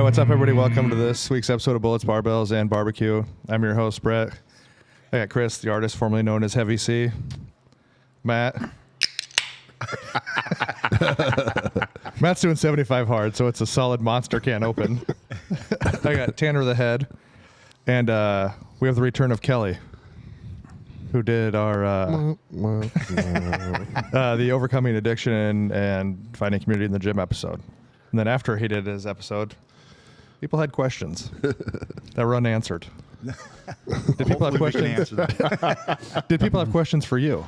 what's up, everybody? Welcome to this week's episode of Bullets, Barbells, and Barbecue. I'm your host, Brett. I got Chris, the artist formerly known as Heavy C. Matt. Matt's doing 75 hard, so it's a solid monster can open. I got Tanner the Head, and we have the return of Kelly, who did our the Overcoming Addiction and Finding Community in the Gym episode. And then after he did his episode, people had questions that were unanswered. Did people have questions? Did people have questions for you?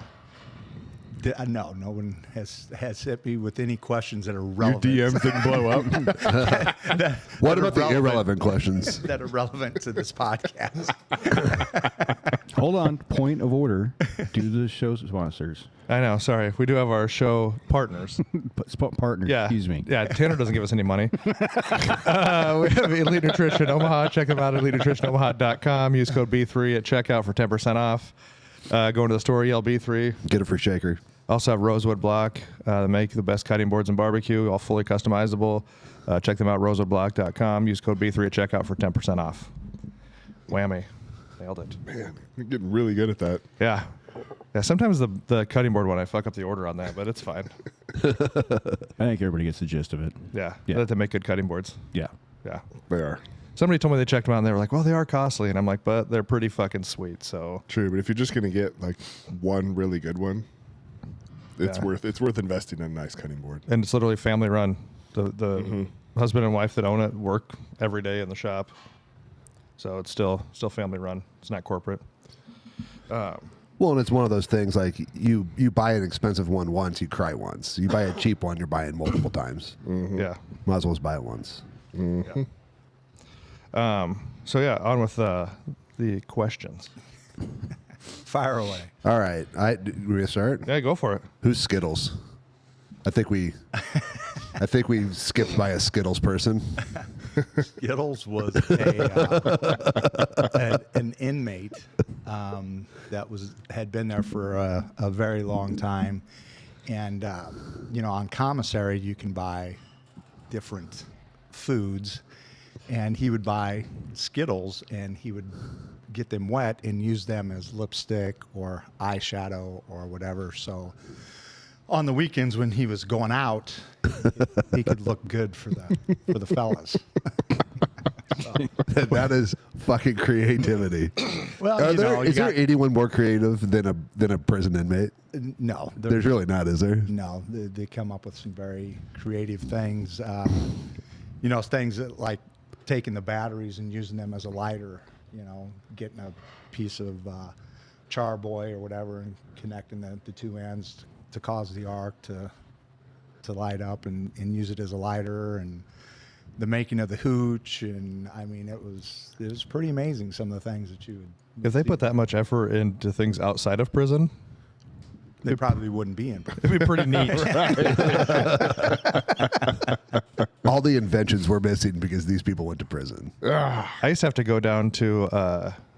No one has hit me with any questions that are relevant. Your DMs didn't blow up? What about the irrelevant questions? That are relevant to this podcast? Hold on. Point of order. Due to the show's sponsors. I know. Sorry. We do have our show partners. Partners, Yeah. excuse me. Yeah. Tanner doesn't give us any money. We have Elite Nutrition Omaha. Check them out at EliteNutritionOmaha.com. Use code B3 at checkout for 10% off. Go into the store, yell B3. Get a free shaker. Also have Rosewood Block. They make the best cutting boards in barbecue, all fully customizable. Check them out, rosewoodblock.com. Use code B3 at checkout for 10% off. Whammy. Nailed it. Man, you're getting really good at that. Yeah. Yeah, sometimes the cutting board one, I fuck up the order on that, but it's fine. I think everybody gets the gist of it. Yeah. Yeah. They make good cutting boards. Yeah. Yeah. They are. Somebody told me they checked them out and they were like, well, they are costly. And I'm like, but they're pretty fucking sweet. So True, but if you're just gonna get like one really good one, it's Yeah. worth investing in a nice cutting board. and it's literally family run. The husband and wife that own it work every day in the shop. So it's still family run. It's not corporate. Well, and it's one of those things like you buy an expensive one once, you cry once. You buy a cheap one, you're buying multiple times. Yeah. Might as well just buy it once. Yeah. So yeah, on with the questions. Fire away. All right. We gonna start? Yeah, go for it. Who's Skittles? I think we skipped by a Skittles person. Skittles was an inmate that had been there for a very long time, and on commissary you can buy different foods, and he would buy Skittles and he would get them wet and use them as lipstick or eyeshadow or whatever. So on the weekends when he was going out, he could look good for the fellas. That is fucking creativity. Well, Is there anyone more creative than a prison inmate? no, There's really not, is there? no. They come up with some very creative things. Things that like taking the batteries and using them as a lighter. Getting a piece of charboy or whatever and connecting the two ends to cause the arc to light up and use it as a lighter, and the making of the hooch, and I mean it was pretty amazing, some of the things that you would If they see. put that much effort into things outside of prison, They probably wouldn't be in prison. it'd be pretty neat. All the inventions were missing because these people went to prison. I used to have to go down to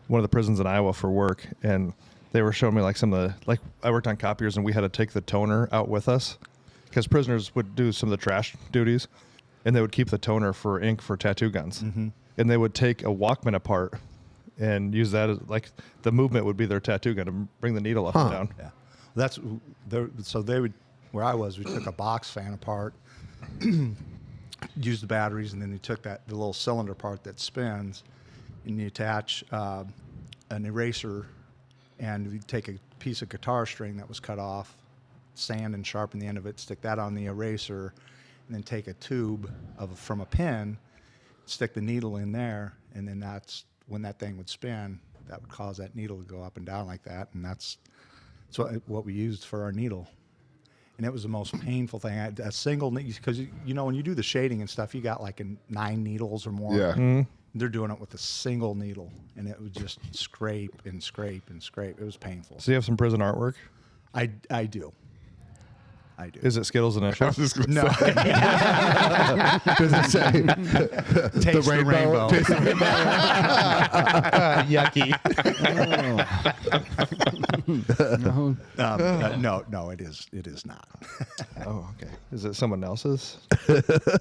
one of the prisons in Iowa for work, and they were showing me like some of the, I worked on copiers and we had to take the toner out with us because prisoners would do some of the trash duties, and they would keep the toner for ink for tattoo guns. Mm-hmm. And they would take a Walkman apart and use that as the movement would be their tattoo gun to bring the needle up and down. Yeah, so they would, where I was, we took a box fan apart, used the batteries, and then you took the little cylinder part that spins, and you attach an eraser, and you take a piece of guitar string that was cut off, sand and sharpen the end of it, stick that on the eraser, and then take a tube from a pin, stick the needle in there, and then that's when that thing would spin, that would cause that needle to go up and down like that, and that's what we used for our needle. And it was the most painful thing. A single, because when you do the shading and stuff, you got like 9 needles or more. Yeah. Mm-hmm. They're doing it with a single needle, and it would just scrape and scrape and scrape. It was painful. So you have some prison artwork? I do. I do. Is it Skittles initials? I was just gonna No. say, Does it say Taste the rainbow. Taste the rainbow. Yucky. No. No, it is not. Oh, okay. Is it someone else's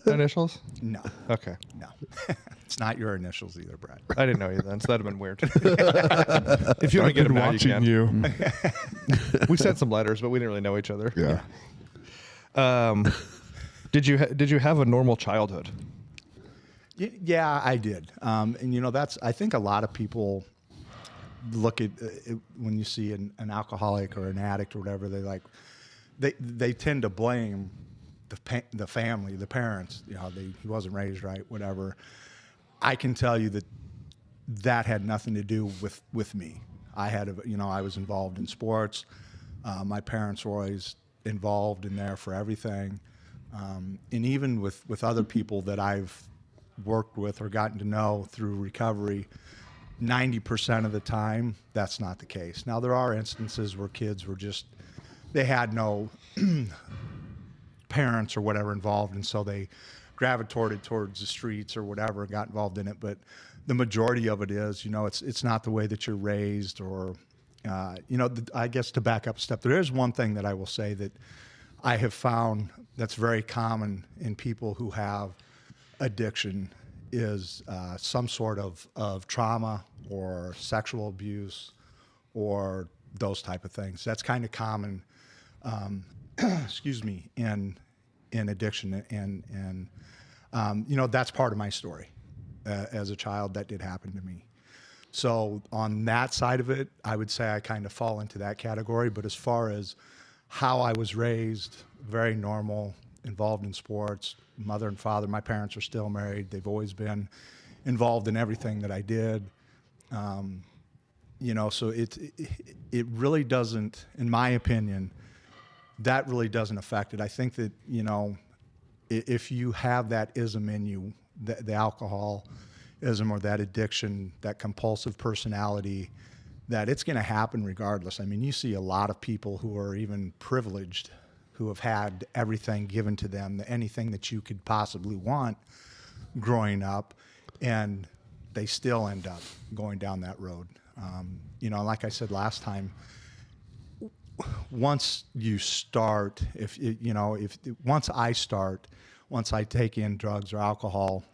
initials? No, Okay. no. It's not your initials either, Brett. I didn't know you then, so that'd have been weird. If you want to get I've them been now, you watching can. you. We sent some letters, but we didn't really know each other. Yeah. Did you have a normal childhood? Yeah, I did. And I think a lot of people look at it, when you see an alcoholic or an addict or whatever, they tend to blame the family, the parents. He wasn't raised right, whatever. I can tell you that had nothing to do with me. I was involved in sports. My parents were always involved in there for everything. And even with other people that I've worked with or gotten to know through recovery, 90% of the time, that's not the case. Now, there are instances where kids were they had no parents or whatever involved, and so they gravitated towards the streets or whatever and got involved in it. But the majority of it is, it's not the way that you're raised or, I guess to back up a step, there is one thing that I will say that I have found that's very common in people who have addiction is some sort of trauma or sexual abuse or those type of things. That's kind of common, excuse me, in addiction. And that's part of my story. As a child, that did happen to me. So on that side of it, I would say I kind of fall into that category. But as far as how I was raised, very normal, involved in sports, mother and father, my parents are still married. They've always been involved in everything that I did. So it really doesn't, in my opinion, that really doesn't affect it. I think that, if you have that ism in you, the alcoholism or that addiction, that compulsive personality, that it's going to happen regardless. I mean, you see a lot of people who are even privileged, who have had everything given to them, anything that you could possibly want growing up, and they still end up going down that road. Like I said last time, once you start, once I take in drugs or alcohol,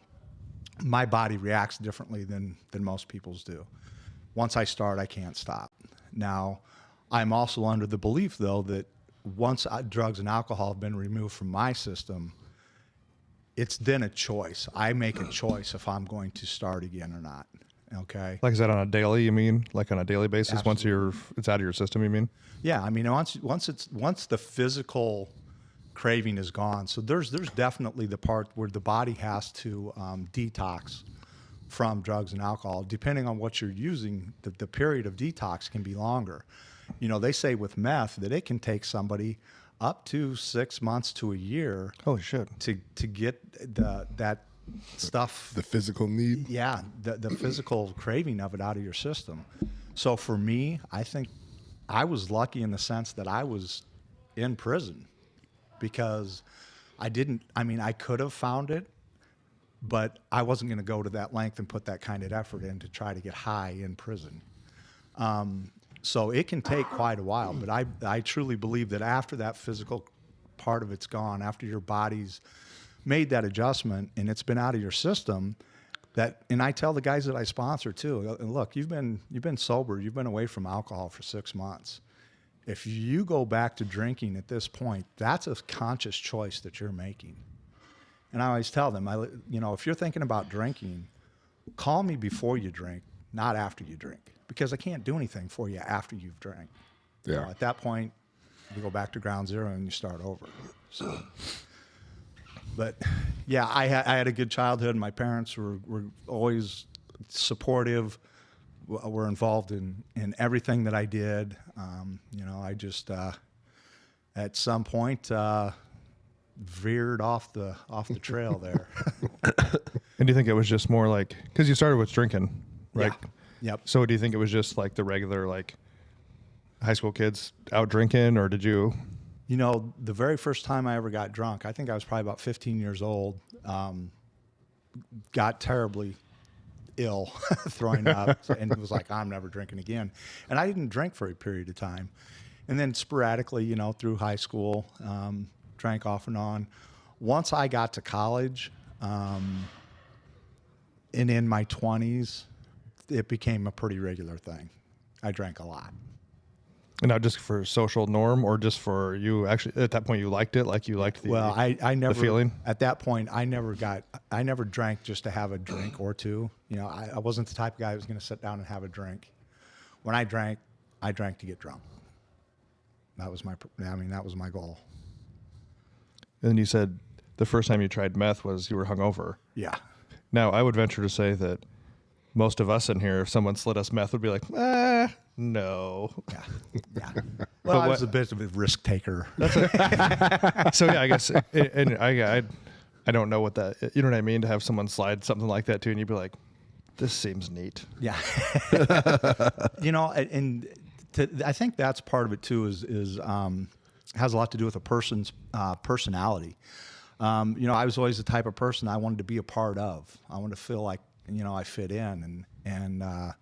my body reacts differently than most people's do. Once I start, I can't stop. Now, I'm also under the belief, though, that once drugs and alcohol have been removed from my system, it's then a choice. I make a choice if I'm going to start again or not. Okay. Like, is that on a daily? You mean like on a daily basis? Absolutely. Once it's out of your system, you mean? Yeah, I mean, once the physical craving is gone, so there's definitely the part where the body has to detox from drugs and alcohol. Depending on what you're using, the period of detox can be longer. They say with meth that it can take somebody up to 6 months to a year Holy shit. to get that stuff. The physical need. Yeah, the physical craving of it out of your system. So for me, I think I was lucky in the sense that I was in prison because I could have found it, but I wasn't going to go to that length and put that kind of effort in to try to get high in prison. So it can take quite a while, but I truly believe that after that physical part of it's gone, after your body's made that adjustment and it's been out of your system, and I tell the guys that I sponsor too, look, you've been sober, you've been away from alcohol for 6 months. If you go back to drinking at this point, that's a conscious choice that you're making. And I always tell them, if you're thinking about drinking, call me before you drink, not after you drink, because I can't do anything for you after you've drank. Yeah. At that point, you go back to ground zero and you start over. So, but yeah, I had a good childhood. My parents were always supportive, were involved in everything that I did. I just at some point veered off the trail there. And do you think it was just more like, because you started with drinking, right? Yeah. Yep. So do you think it was just like the regular, like, high school kids out drinking, or did you You know, the very first time I ever got drunk, I think I was probably about 15 years old, got terribly ill, throwing up, and was like, I'm never drinking again. And I didn't drink for a period of time. And then sporadically, you know, through high school, drank off and on. Once I got to college, and in my 20s, it became a pretty regular thing. I drank a lot. And now just for social norm, or just for you actually at that point you liked it, like you liked the Well, I never, the feeling? at that point, I never drank just to have a drink or two. You know, I wasn't the type of guy who was going to sit down and have a drink. When I drank to get drunk. That was my goal. And then you said the first time you tried meth was you were hungover. Yeah. Now, I would venture to say that most of us in here, if someone slid us meth, would be like, no. Yeah. Yeah. Well, I was a bit of a risk taker. So yeah, I guess, and I don't know what that, you know what I mean, to have someone slide something like that to you, and you'd be like, this seems neat. Yeah. You know, and I think that's part of it too. Is has a lot to do with a person's personality. You know, I was always the type of person I wanted to be a part of. I wanted to feel like, you know, I fit in, and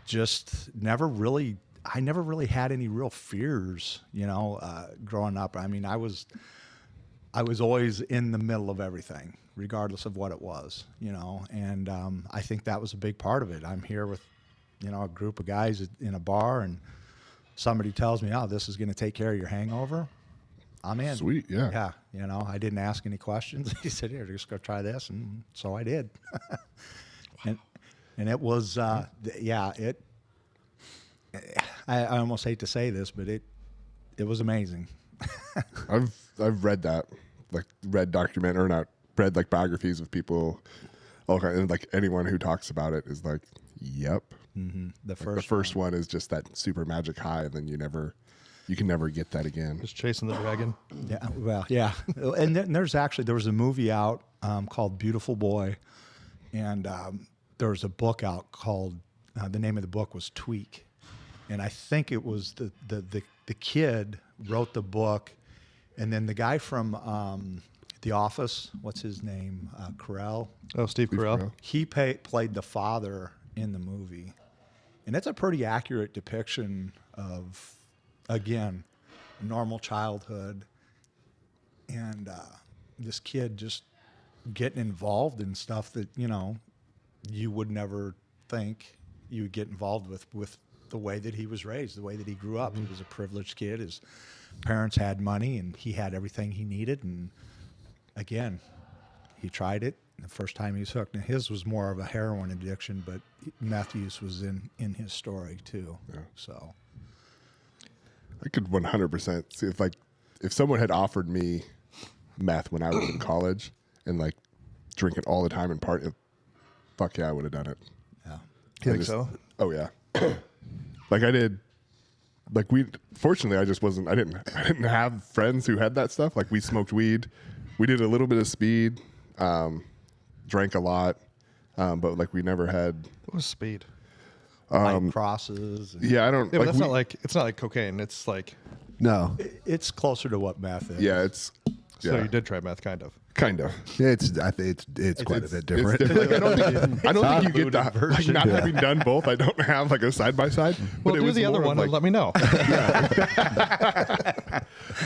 just never really. I never really had any real fears, you know, growing up. I mean, I was always in the middle of everything, regardless of what it was, you know, and I think that was a big part of it. I'm here with, you know, a group of guys in a bar, and somebody tells me, oh, this is going to take care of your hangover. I'm in. Sweet, yeah. Yeah, you know, I didn't ask any questions. He said, here, just go try this, and so I did. And it was, yeah, it. I almost hate to say this, but it was amazing. I've read that, like read documentary, or not read like biographies of people, and like anyone who talks about it is like, yep. Mm-hmm. The first one is just that super magic high, and then you can never get that again. Just chasing the dragon. Yeah, well, yeah. And then there was a movie out called Beautiful Boy, and there was a book out called, the name of the book was Tweak. And I think it was the kid wrote the book, and then the guy from The Office, what's his name? Carell. Oh, Steve Carell. He played the father in the movie. And it's a pretty accurate depiction of, again, normal childhood, and this kid just getting involved in stuff that, you know, you would never think you would get involved with the way that he was raised, the way that he grew up. He was a privileged kid. His parents had money, and he had everything he needed. And again, he tried it. The first time he was hooked. Now, his was more of a heroin addiction, but meth use was in his story too. Yeah. So I could 100% see if someone had offered me meth when I was in college and like drink it all the time and party, fuck yeah, I would have done it. yeah. You think so? Oh yeah. Like I did. Like fortunately, I didn't have friends who had that stuff. Like we smoked weed, we did a little bit of speed, drank a lot, but like we never had. What was speed? Light crosses. And Yeah, I don't. Yeah, like but it's not like cocaine. It's like, No, it's closer to what meth is. Yeah, it's. so Yeah, you did try meth, kind of. kind of. I think it's quite a bit It's different. different. Like, I don't think you get that. Like, not having done both, I don't have like a side by side. Well, do the other one and let me know.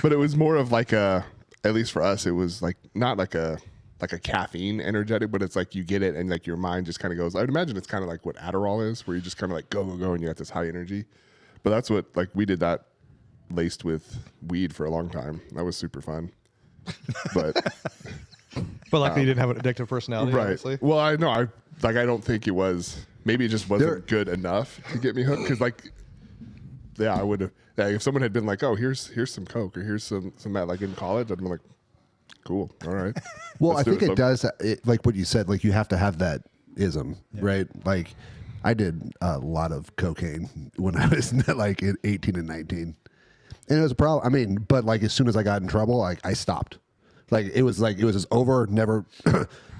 But it was more of like at least for us, it was like not like a caffeine energetic, but it's like you get it and like your mind just kind of goes. I would imagine it's kind of like what Adderall is, where you just kind of like go and you got this high energy. But that's what like we did that laced with weed for a long time. That was super fun. But luckily you didn't have an addictive personality, right. obviously. Well, I know I don't think it was. Maybe it just wasn't good enough to get me hooked. Because like, yeah, I would have. Yeah, if someone had been like, "Oh, here's some coke or here's some meth," like in college, I'd been like, "Cool, all right." Well, I think So- it does. Like what you said, like you have to have that ism, right? Like I did a lot of cocaine when I was like 18 and 19, and it was a problem. I mean, but like as soon as I got in trouble, like I stopped. Like it was just over. Never,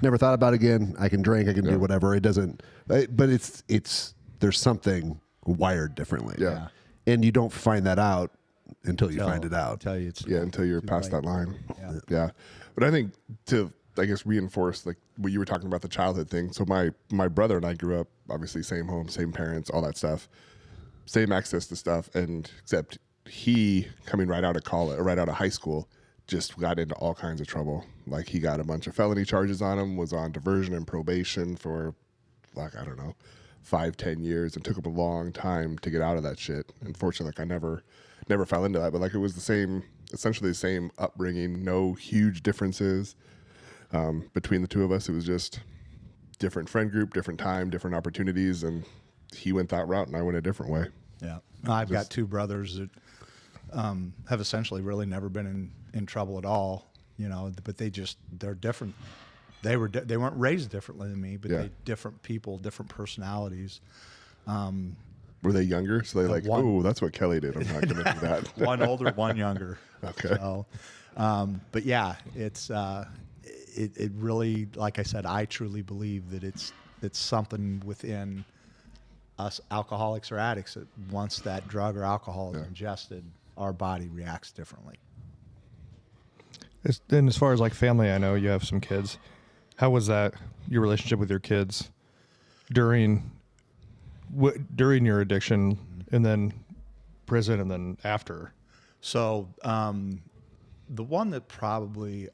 never thought about it again. I can drink. I can do whatever. It doesn't. But it's there's something wired differently. Yeah. And you don't find that out until you find it out. Tell you it's Yeah, until you're too past late. that line. Yeah. Yeah. But I think to, I guess, reinforce like what you were talking about, the childhood thing. So my brother and I grew up, obviously same home, same parents, all that stuff, same access to stuff. And except he, coming right out of college, right out of high school, just got into all kinds of trouble. Like he got a bunch of felony charges on him, was on diversion and probation for like, I don't know, 5-10 years, and took him a long time to get out of that shit. Unfortunately, like I never fell into that, but like it was the same, essentially the same upbringing, no huge differences between the two of us. It was just different friend group, different time, different opportunities, and he went that route and I went a different way. Yeah. I've got two brothers that have essentially really never been in trouble at all, you know, but they're different. They weren't raised differently than me, but Yeah. they're different people, different personalities. Were they younger? So they like, one- oh, that's what Kelly did. I'm not going to do that. One older, one younger. Okay. So, but yeah, it's it really, like I said, I truly believe that it's something within us alcoholics or addicts that once that drug or alcohol is ingested, our body reacts differently. And as far as like family, I know you have some kids. How was that, your relationship with your kids during your addiction, and then prison, and then after? So the one that probably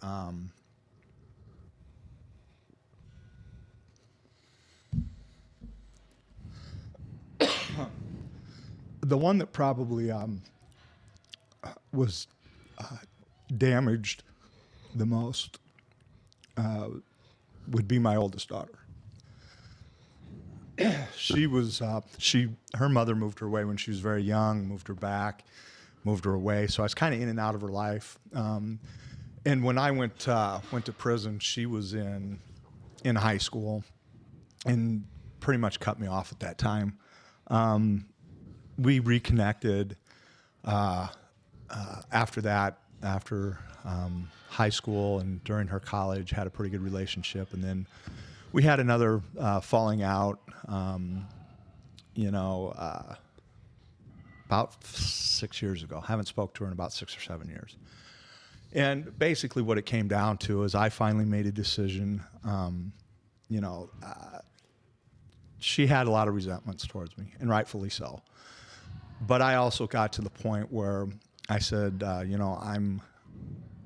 was damaged the most would be my oldest daughter. She was her mother moved her away when she was very young, moved her back, moved her away. So I was kind of in and out of her life. And when I went to prison, she was in high school, and pretty much cut me off at that time. We reconnected after that, after high school and during her college, had a pretty good relationship, and then we had another falling out. About 6 years ago. Haven't spoke to her in about 6 or 7 years. And basically what it came down to is I finally made a decision. She had a lot of resentments towards me, and rightfully so. But I also got to the point where I said, I'm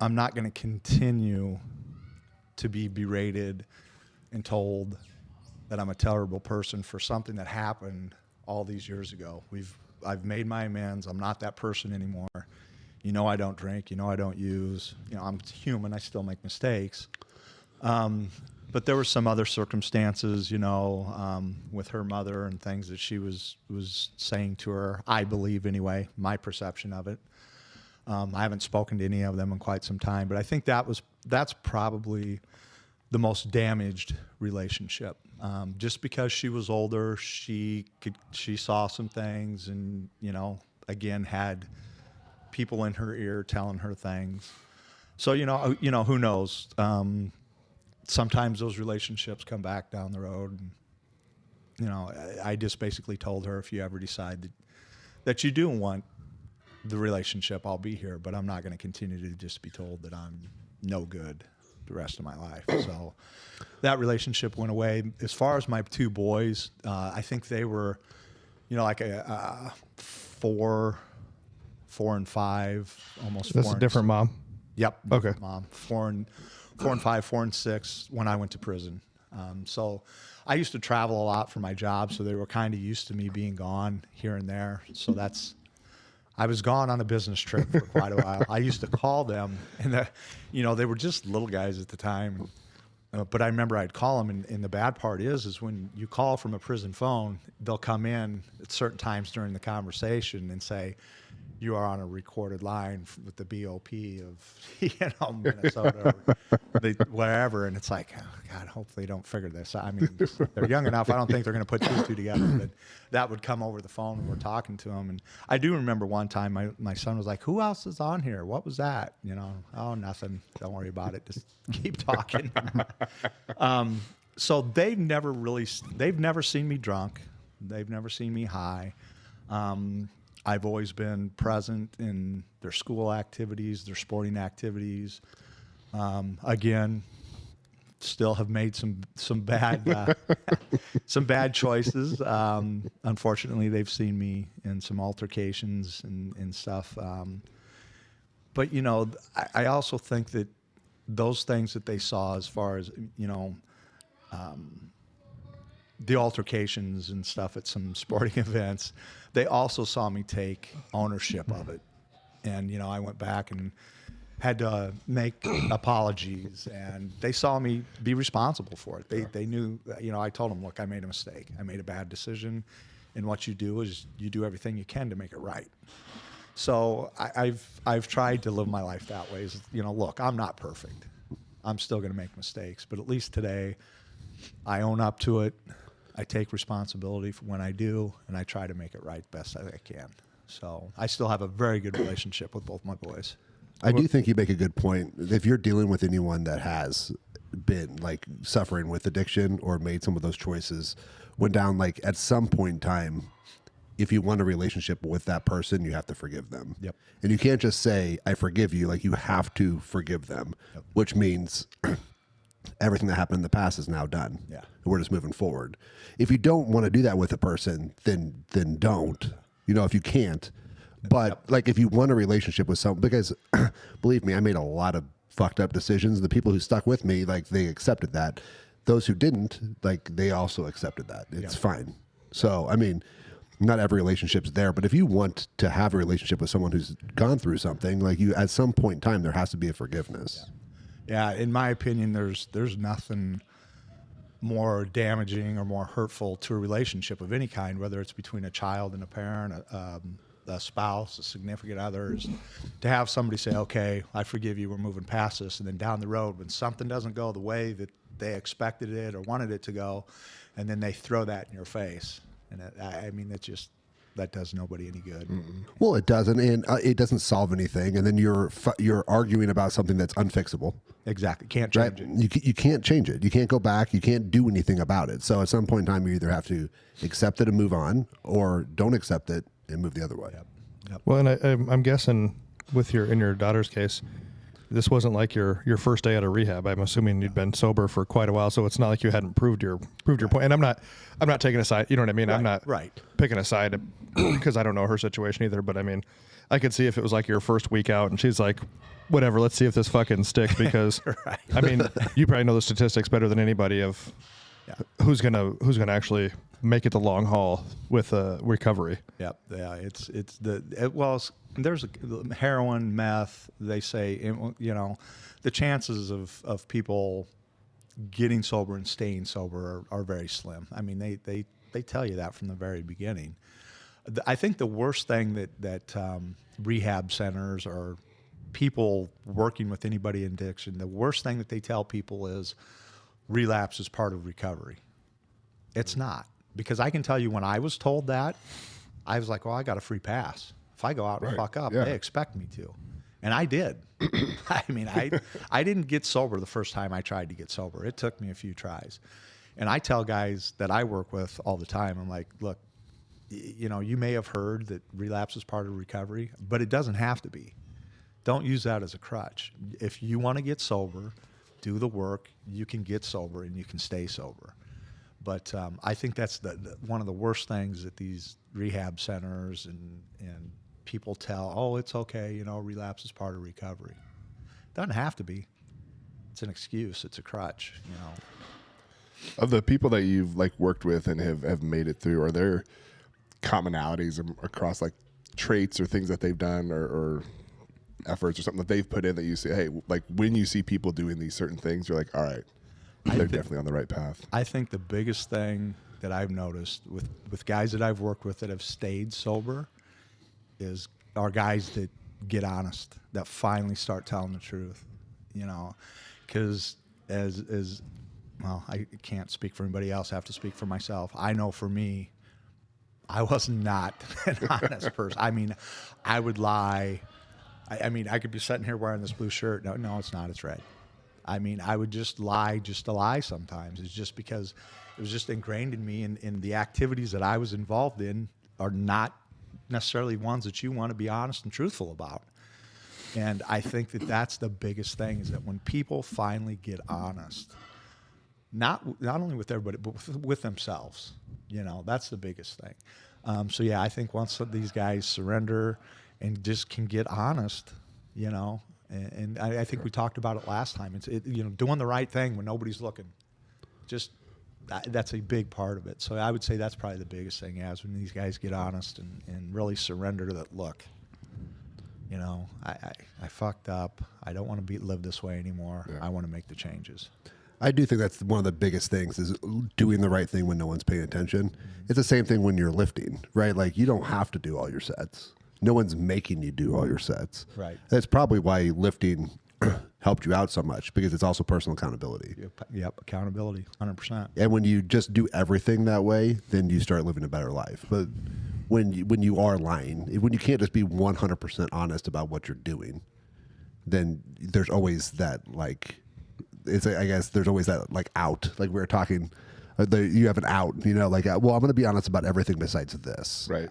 not going to continue to be berated and told that I'm a terrible person for something that happened all these years ago. I've made my amends. I'm not that person anymore. I don't drink. I don't use. I'm human. I still make mistakes. But there were some other circumstances, with her mother and things that she was saying to her, I believe anyway, my perception of it. I haven't spoken to any of them in quite some time, but I think that's probably the most damaged relationship. Just because she was older, she saw some things, and again had people in her ear telling her things. So who knows? Sometimes those relationships come back down the road. And, I just basically told her, if you ever decide that you do want the relationship, I'll be here, but I'm not going to continue to just be told that I'm no good the rest of my life. So that relationship went away. As far as my two boys, I think they were, like a 4 and 5, almost. That's 4 a and different mom. Yep. Okay. Mom, 4 and 5, 4 and 6 when I went to prison. So I used to travel a lot for my job, so they were kind of used to me being gone here and there. So I was gone on a business trip for quite a while. I used to call them, and they were just little guys at the time. But I remember I'd call them, and the bad part is when you call from a prison phone, they'll come in at certain times during the conversation and say, you are on a recorded line with the BOP of, Minnesota, or wherever. And it's like, oh God, hopefully they don't figure this. I mean, they're young enough. I don't think they're going to put 2 and 2 together, but that would come over the phone when we're talking to them. And I do remember one time my son was like, who else is on here? What was that? Oh, nothing. Don't worry about it. Just keep talking. So they've never seen me drunk. They've never seen me high. I've always been present in their school activities, their sporting activities. Again, still have made some bad some bad choices. Unfortunately, they've seen me in some altercations and stuff. But you know, I also think that those things that they saw, as far as the altercations and stuff at some sporting events, they also saw me take ownership of it. And, you know, I went back and had to make apologies, and they saw me be responsible for it. They knew, you know, I told them, look, I made a mistake. I made a bad decision. And what you do is you do everything you can to make it right. So I've tried to live my life that way. Is, you know, look, I'm not perfect. I'm still going to make mistakes, but at least today I own up to it. I take responsibility for when I do, and I try to make it right best I can. So I still have a very good relationship with both my boys. I do think you make a good point. If you're dealing with anyone that has been like suffering with addiction or made some of those choices, went down like at some point in time, if you want a relationship with that person, you have to forgive them. Yep. And you can't just say, I forgive you. Like, you have to forgive them, which means everything that happened in the past is now done. Yeah. And we're just moving forward. If you don't want to do that with a person, then don't, you know, if you can't. But like, if you want a relationship with someone, because believe me, I made a lot of fucked up decisions. The people who stuck with me, like, they accepted that. Those who didn't, like, they also accepted that. It's fine. So, I mean, not every relationship's there, but if you want to have a relationship with someone who's gone through something, like, you, at some point in time, there has to be a forgiveness. Yeah, in my opinion, there's nothing more damaging or more hurtful to a relationship of any kind, whether it's between a child and a parent, a spouse, a significant other, is to have somebody say, okay, I forgive you, we're moving past this, and then down the road, when something doesn't go the way that they expected it or wanted it to go, and then they throw that in your face. And I mean, that does nobody any good. Well, it doesn't, and it doesn't solve anything. And then you're arguing about something that's unfixable. Exactly, can't change it. You can't change it. You can't go back. You can't do anything about it. So at some point in time, you either have to accept it and move on, or don't accept it and move the other way. Yep. Well, and I'm guessing in your daughter's case, this wasn't like your first day out of rehab. I'm assuming you'd been sober for quite a while, so it's not like you hadn't proved your point. And I'm not taking a side. You know what I mean? Right, I'm not picking a side because I don't know her situation either. But I mean, I could see if it was like your first week out, and she's like, "Whatever, let's see if this fucking sticks." Because I mean, you probably know the statistics better than anybody of who's gonna actually make it the long haul with recovery. Yep. Yeah. There's heroin, meth. They say, you know, the chances of people getting sober and staying sober are very slim. I mean, they tell you that from the very beginning. I think the worst thing that rehab centers or people working with anybody in addiction, the worst thing that they tell people is relapse is part of recovery. It's not. Because I can tell you, when I was told that, I was like, well, I got a free pass. If I go out and fuck up, they expect me to. And I did. I mean, I didn't get sober the first time I tried to get sober. It took me a few tries. And I tell guys that I work with all the time, I'm like, look, you know, you may have heard that relapse is part of recovery, but it doesn't have to be. Don't use that as a crutch. If you want to get sober, do the work, you can get sober and you can stay sober. But I think that's one of the worst things that these rehab centers and people tell, oh, it's okay, you know, relapse is part of recovery. Doesn't have to be. It's an excuse. It's a crutch, you know. Of the people that you've like worked with and have made it through, are there commonalities across like traits or things that they've done or efforts or something that they've put in that you say, hey, like when you see people doing these certain things, you're like, all right, they're definitely on the right path? I think the biggest thing that I've noticed with guys that I've worked with that have stayed sober are guys that get honest, that finally start telling the truth, you know, because as well, I can't speak for anybody else. I have to speak for myself. I know for me, I was not an honest person. I mean, I would lie. I mean, I could be sitting here wearing this blue shirt. No, it's not. It's red. I mean, I would just lie to lie sometimes. It's just because it was just ingrained in me, and the activities that I was involved in are not necessarily ones that you want to be honest and truthful about. And I think that that's the biggest thing, is that when people finally get honest, not only with everybody, but with themselves, that's the biggest thing. So yeah, I think once these guys surrender and just can get honest, and I think we talked about it last time. It's doing the right thing when nobody's looking. Just that's a big part of it. So I would say that's probably the biggest thing, is when these guys get honest and really surrender that, look, I fucked up. I don't want to live this way anymore. Yeah. I want to make the changes. I do think that's one of the biggest things, is doing the right thing when no one's paying attention. It's the same thing when you're lifting, right? Like, you don't have to do all your sets. No one's making you do all your sets. Right. That's probably why lifting helped you out so much, because it's also personal accountability. Yep, accountability, 100%. And when you just do everything that way, then you start living a better life. But when you are lying, when you can't just be 100% honest about what you're doing, then there's always that, like, I guess there's always that, like, out. Like we were talking, you have an out, like, well, I'm going to be honest about everything besides this. Right.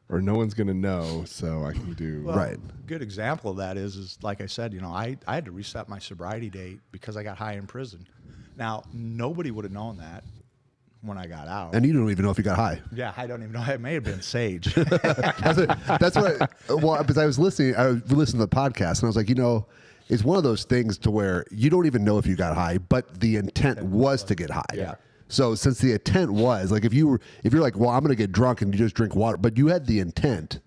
Or no one's going to know, so I can do. Well, Right. Good example of that is like I said, I had to reset my sobriety date because I got high in prison. Now, nobody would have known that when I got out. And you don't even know if you got high. Yeah, I don't even know. It may have been sage. That's what. Well, because I was listening to the podcast, and I was like, it's one of those things to where you don't even know if you got high, but the intent was to get high. Yeah. So since the intent was, like, if you're like, well, I'm going to get drunk, and you just drink water, but you had the intent,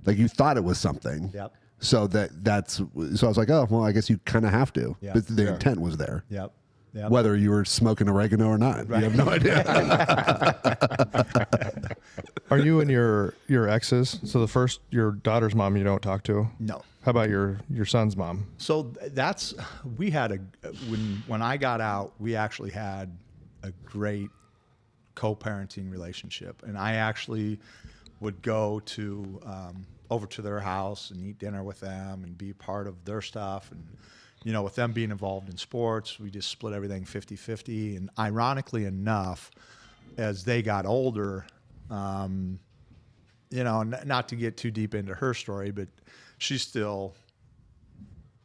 like, you thought it was something. Yep. So so I was like, oh, well, I guess you kind of have to. Yeah. But the Yeah. intent was there. Yep. Yep. Whether you were smoking oregano or not, you have no idea. Are you and your exes? So your daughter's mom you don't talk to. No. How about your son's mom? So we had when I got out, we actually had a great co-parenting relationship, and I actually would go to over to their house and eat dinner with them and be part of their stuff. And with them being involved in sports, we just split everything 50-50. And ironically enough, as they got older, not to get too deep into her story, but she still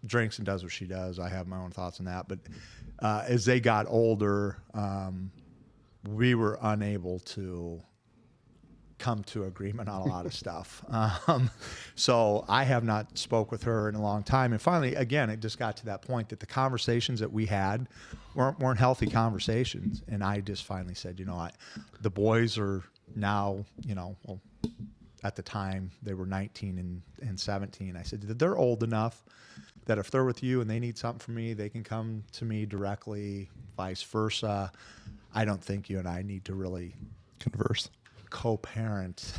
drinks and does what she does. I have my own thoughts on that. But as they got older, we were unable to come to agreement on a lot of stuff. So I have not spoke with her in a long time. And finally, again, it just got to that point that the conversations that we had weren't healthy conversations. And I just finally said, the boys are now, well, at the time they were 19 and 17. I said, they're old enough that if they're with you and they need something from me, they can come to me directly, vice versa. I don't think you and I need to really Converse. co-parent.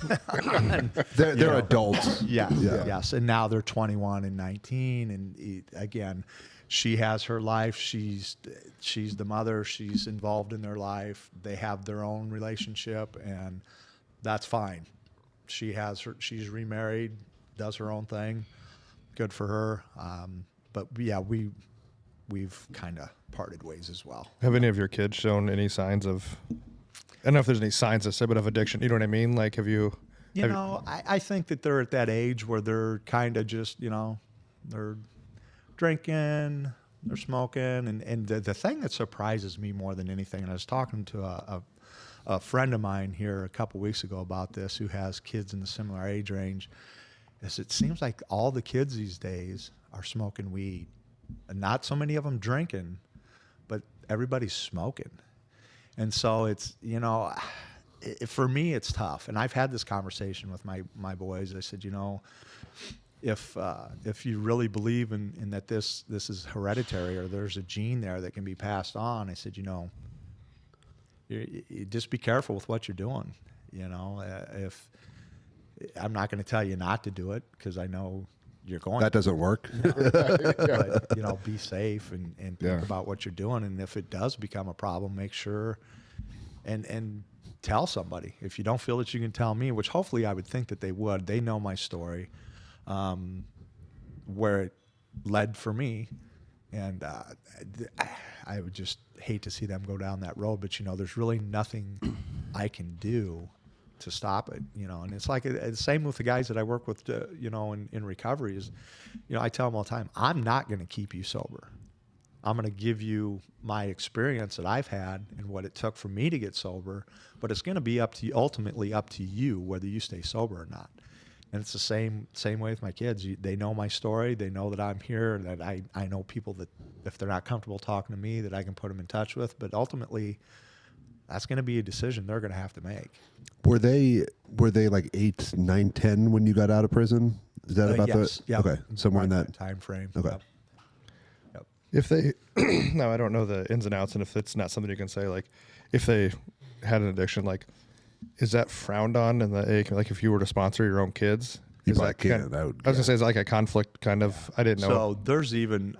They're adults. Yes. And now they're 21 and 19. And again, she has her life. She's the mother. She's involved in their life. They have their own relationship, and that's fine. She's remarried, does her own thing. Good for her. But yeah, we've kind of parted ways as well. Have any of your kids shown any signs of? I don't know if there's any signs of addiction. You know what I mean? Like, have you? I think that they're at that age where they're kind of just, they're drinking, they're smoking. And the thing that surprises me more than anything, and I was talking to a friend of mine here a couple weeks ago about this, who has kids in the similar age range, is it seems like all the kids these days are smoking weed. And not so many of them drinking, but everybody's smoking. And so it's, for me, it's tough. And I've had this conversation with my boys. I said, if you really believe in that this is hereditary, or there's a gene there that can be passed on, I said, you just be careful with what you're doing. If I'm not going to tell you not to do it, because I know you're going. That doesn't work. But be safe and think Yeah. about what you're doing. And if it does become a problem, make sure and tell somebody. If you don't feel that you can tell me, which hopefully I would think that they would. They know my story, where it led for me, and I would just hate to see them go down that road. But there's really nothing I can do to stop it, and it's like the same with the guys that I work with, in recovery is, I tell them all the time, I'm not going to keep you sober. I'm going to give you my experience that I've had and what it took for me to get sober, but it's going to be ultimately up to you whether you stay sober or not. And it's the same way with my kids. They know my story. They know that I'm here, that I know people that if they're not comfortable talking to me, that I can put them in touch with. But ultimately, that's going to be a decision they're going to have to make. Were they like 8, 9, 10 when you got out of prison? Is that about yes. the okay? Somewhere in that time frame. Okay. Yep. If they, no, I don't know the ins and outs, and if it's not something you can say, like, if they had an addiction, like, is that frowned on in the AA? Like, if you were to sponsor your own kids, You is probably that can't. kind I of, would- I was gonna say, is it like a conflict kind of? I didn't know. So there's even,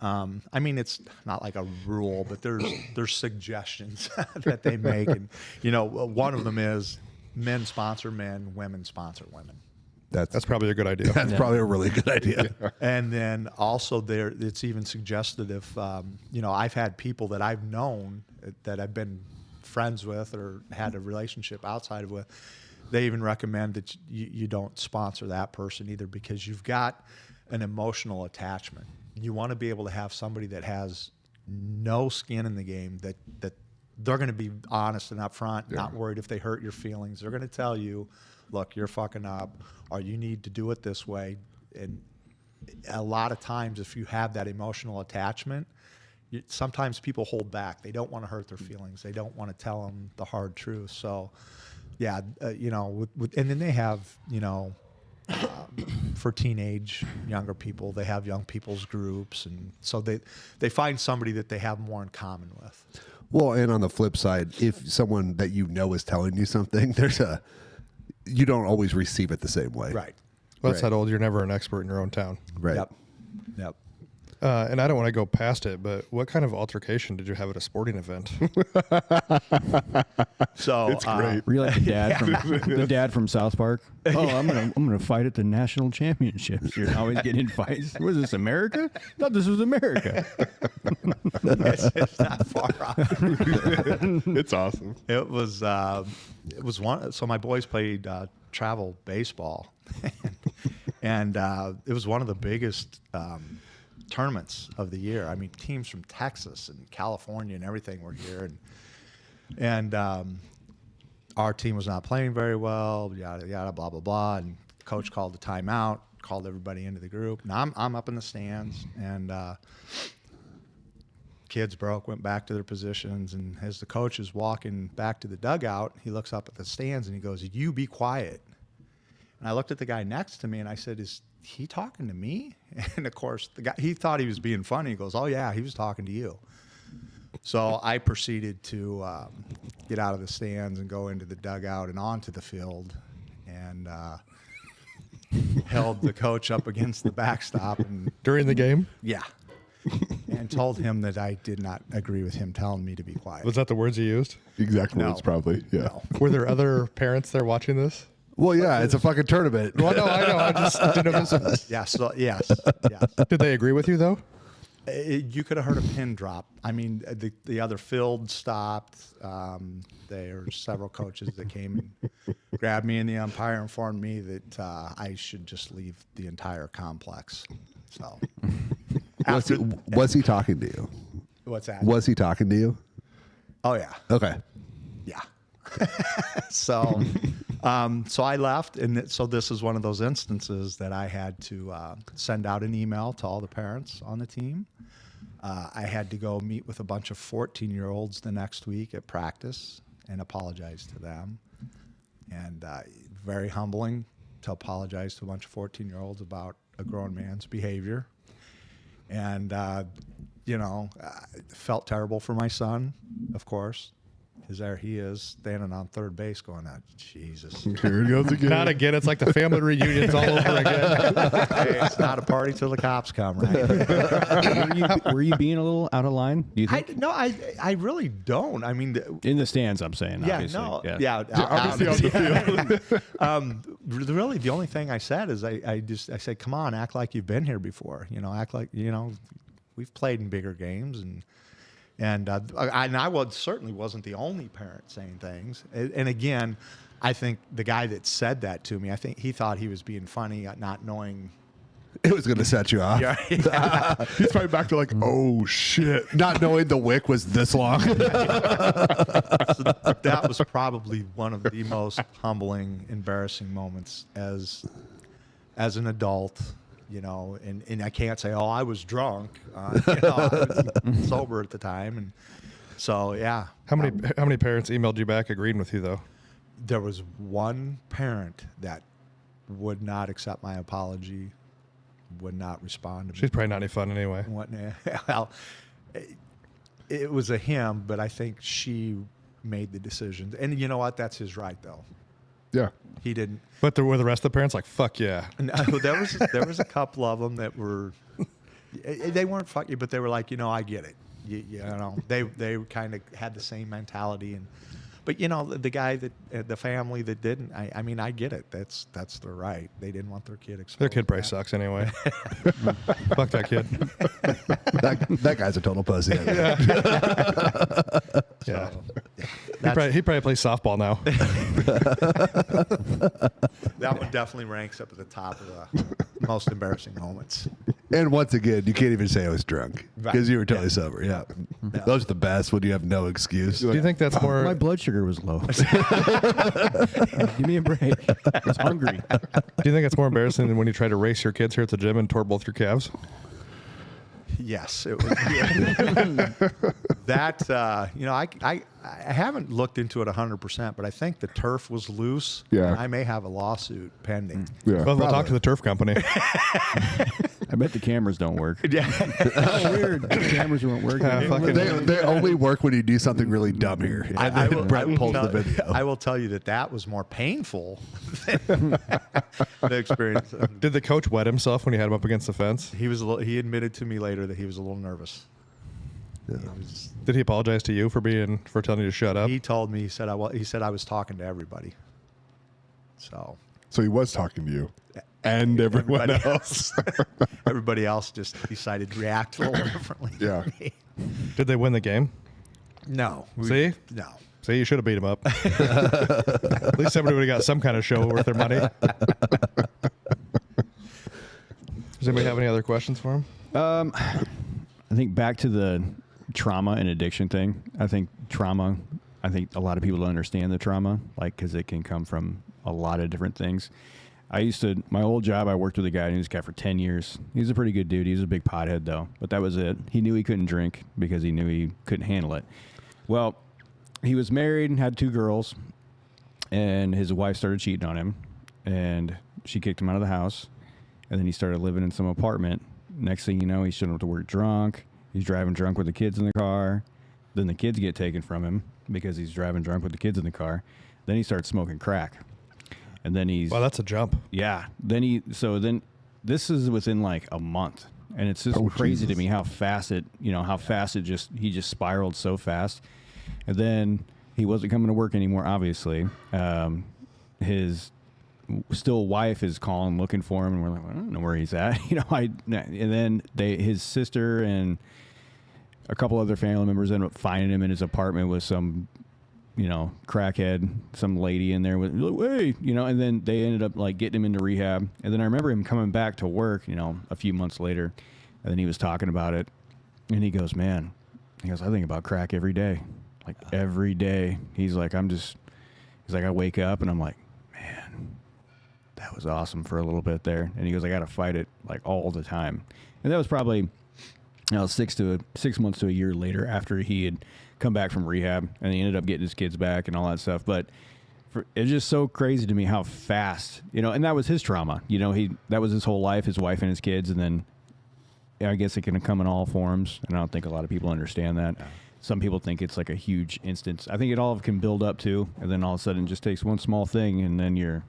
it's not like a rule, but there's suggestions that they make, and one of them is men sponsor men, women sponsor women. That's probably a good idea. That's probably a really good idea. And then also it's even suggested if, I've had people that I've known that I've been friends with or had a relationship outside of with, they even recommend that you don't sponsor that person either because you've got an emotional attachment. You want to be able to have somebody that has no skin in the game, that they're going to be honest and upfront, not worried if they hurt your feelings. They're going to tell you, look, you're fucking up, or you need to do it this way. And a lot of times, if you have that emotional attachment, sometimes people hold back. They don't want to hurt their feelings. They don't want to tell them the hard truth. So, yeah, and then they have, for teenage younger people, they have young people's groups, and so they find somebody that they have more in common with. Well, and on the flip side, if someone that you know is telling you something, you don't always receive it the same way. Right. Well, that's Right. that old. You're never an expert in your own town. Right. Yep. And I don't want to go past it, but what kind of altercation did you have at a sporting event? So It's great. Were you like the dad from South Park? Oh, I'm gonna fight at the national championships. You're always getting in fights. Was this America? I thought this was America. it's not far off. It's awesome. It was one. So my boys played travel baseball, and it was one of the biggest tournaments of the year. I mean, teams from Texas and California and everything were here, and our team was not playing very well. Yada yada, blah blah blah. And the coach called the timeout, called everybody into the group. And I'm up in the stands, and kids went back to their positions, and as the coach is walking back to the dugout, he looks up at the stands and he goes, "You be quiet." And I looked at the guy next to me and I said, "Is he talking to me?" And of course, the guy, he thought he was being funny. He goes, "Oh yeah, he was talking to you." So I proceeded to get out of the stands and go into the dugout and onto the field, and held the coach up against the backstop and During the game? yeah. And told him that I did not agree with him telling me to be quiet. Was that the words you used? Exact No. words, probably. Yeah. No. Were there other parents there watching this? Well, yeah, it's a fucking tournament. Well, no, I know. I just didn't know. Yes, yes. Did they agree with you, though? You could have heard a pin drop. I mean, the other field stopped. There were several coaches that came and grabbed me, and the umpire informed me that I should just leave the entire complex. So, Was he talking to you? what's that? Was he talking to you? Oh yeah, Okay. yeah. So, so I left, and so this is one of those instances that I had to send out an email to all the parents on the team. I had to go meet with a bunch of 14-year-olds the next week at practice and apologize to them. And very humbling to apologize to a bunch of 14-year-olds about a grown man's behavior. And, felt terrible for my son, of course. Because there he is standing on third base going, oh, Jesus. Here it goes again. Not again. It's like the family reunions all over again. Hey, it's not a party till the cops come, right? Were you being a little out of line? Do you think? I really don't. I mean, In the stands, I'm saying. yeah, obviously. no, Yeah. obviously on the field. Really, the only thing I said is I said, come on, act like you've been here before. Act like we've played in bigger games, and I certainly wasn't the only parent saying things. And again, I think the guy that said that to me, I think he thought he was being funny, not knowing. It was going to set you off. Yeah, He's probably back to like, oh shit. Not knowing the wick was this long. So that was probably one of the most humbling, embarrassing moments as an adult, you know. And I can't say, oh, I was drunk. You know, I was sober at the time, and so yeah. How many parents emailed you back agreeing with you though? There was one parent that would not accept my apology, would not respond to me. She's probably not any fun anyway. Well, it was a him, but I think she made the decision. And you know what? That's his right, though. Yeah. He didn't. But were the rest of the parents like, fuck yeah? No, there was a couple of them that were. They weren't fuck you, but they were like, you know, I get it. You know, they kind of had the same mentality, and but you know, the guy that the family that didn't. I mean, I get it. That's their right. They didn't want their kid exposed. Their kid to probably that. sucks anyway. Fuck that kid. that guy's a total pussy. Yeah. That's- He probably plays softball now. That one definitely ranks up at the top of the most embarrassing moments. And once again, you can't even say I was drunk Right. because you were totally sober. Yeah. Those are the best when you have no excuse. Do you think that's more? My blood sugar was low. Give me a break. I was hungry. Do you think it's more embarrassing than when you try to race your kids here at the gym and tore both your calves? Yes, it was. That you know, I haven't looked into it 100%, but I think the turf was loose. Yeah. and I may have a lawsuit pending. Yeah. Well, we'll talk to the turf company. I bet the cameras don't work. Yeah, Oh, weird. The cameers weren't working. fucking- They only work when you do something really dumb here. I will, Brett pulls tell, the video. I will tell you that was more painful than the experience. Did the coach wet himself when you had him up against the fence? He was. He admitted to me later that he was a little nervous. Did he apologize to you for telling you to shut up? He told me. He said I was talking to everybody. So So he was talking to you and everyone Everybody else. everybody else just decided to react a little differently. Yeah. Did they win the game? No. See? No. See, you should have beat him up. At least somebody would have got some kind of show worth their money. Does anybody have any other questions for him? I think back to the trauma and addiction thing. I think a lot of people don't understand the trauma, like, because it can come from a lot of different things. My old job, I worked with a guy, and he was a guy for 10 years. He's a pretty good dude. He was a big pothead, though, but that was it. He knew he couldn't drink because he knew he couldn't handle it. Well, he was married and had 2 girls, and his wife started cheating on him, and she kicked him out of the house, and then he started living in some apartment. Next thing you know, he's showing up to work drunk. He's driving drunk with the kids in the car. Then the kids get taken from him because he's driving drunk with the kids in the car. Then he starts smoking crack. And then he's... Well, that's a jump. Yeah. Then this is within like a month. And it's just crazy to me how fast he just spiraled so fast. And then he wasn't coming to work anymore, obviously. His still wife is calling, looking for him, and we're like, I don't know where he's at. And then his sister and a couple other family members ended up finding him in his apartment with some, crackhead, some lady in there with, hey, and then they ended up like getting him into rehab. And then I remember him coming back to work, a few months later, and then he was talking about it, and he goes, I think about crack every day, like every day. He's like, I wake up and I'm like, man, that was awesome for a little bit there. And he goes, I got to fight it like all the time. And that was probably 6 months to a year later after he had come back from rehab, and he ended up getting his kids back and all that stuff. But it's just so crazy to me how fast, and that was his trauma. That was his whole life, his wife and his kids. And then I guess it can come in all forms. And I don't think a lot of people understand that. Yeah. Some people think it's like a huge instance. I think it all can build up to, and then all of a sudden it just takes one small thing, and then you're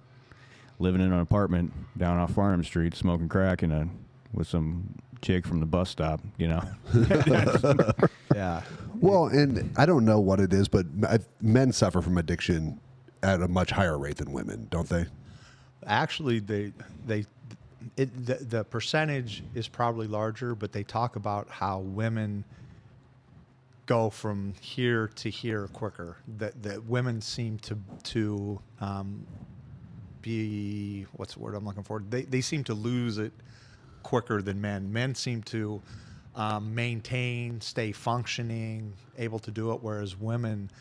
living in an apartment down off Farnham Street, smoking crack with some chick from the bus stop, Yeah. Well, and I don't know what it is, but men suffer from addiction at a much higher rate than women, don't they? Actually, the percentage is probably larger, but they talk about how women go from here to here quicker. That women seem to be, what's the word I'm looking for? They seem to lose it quicker than men. Men seem to maintain, stay functioning, able to do it, whereas women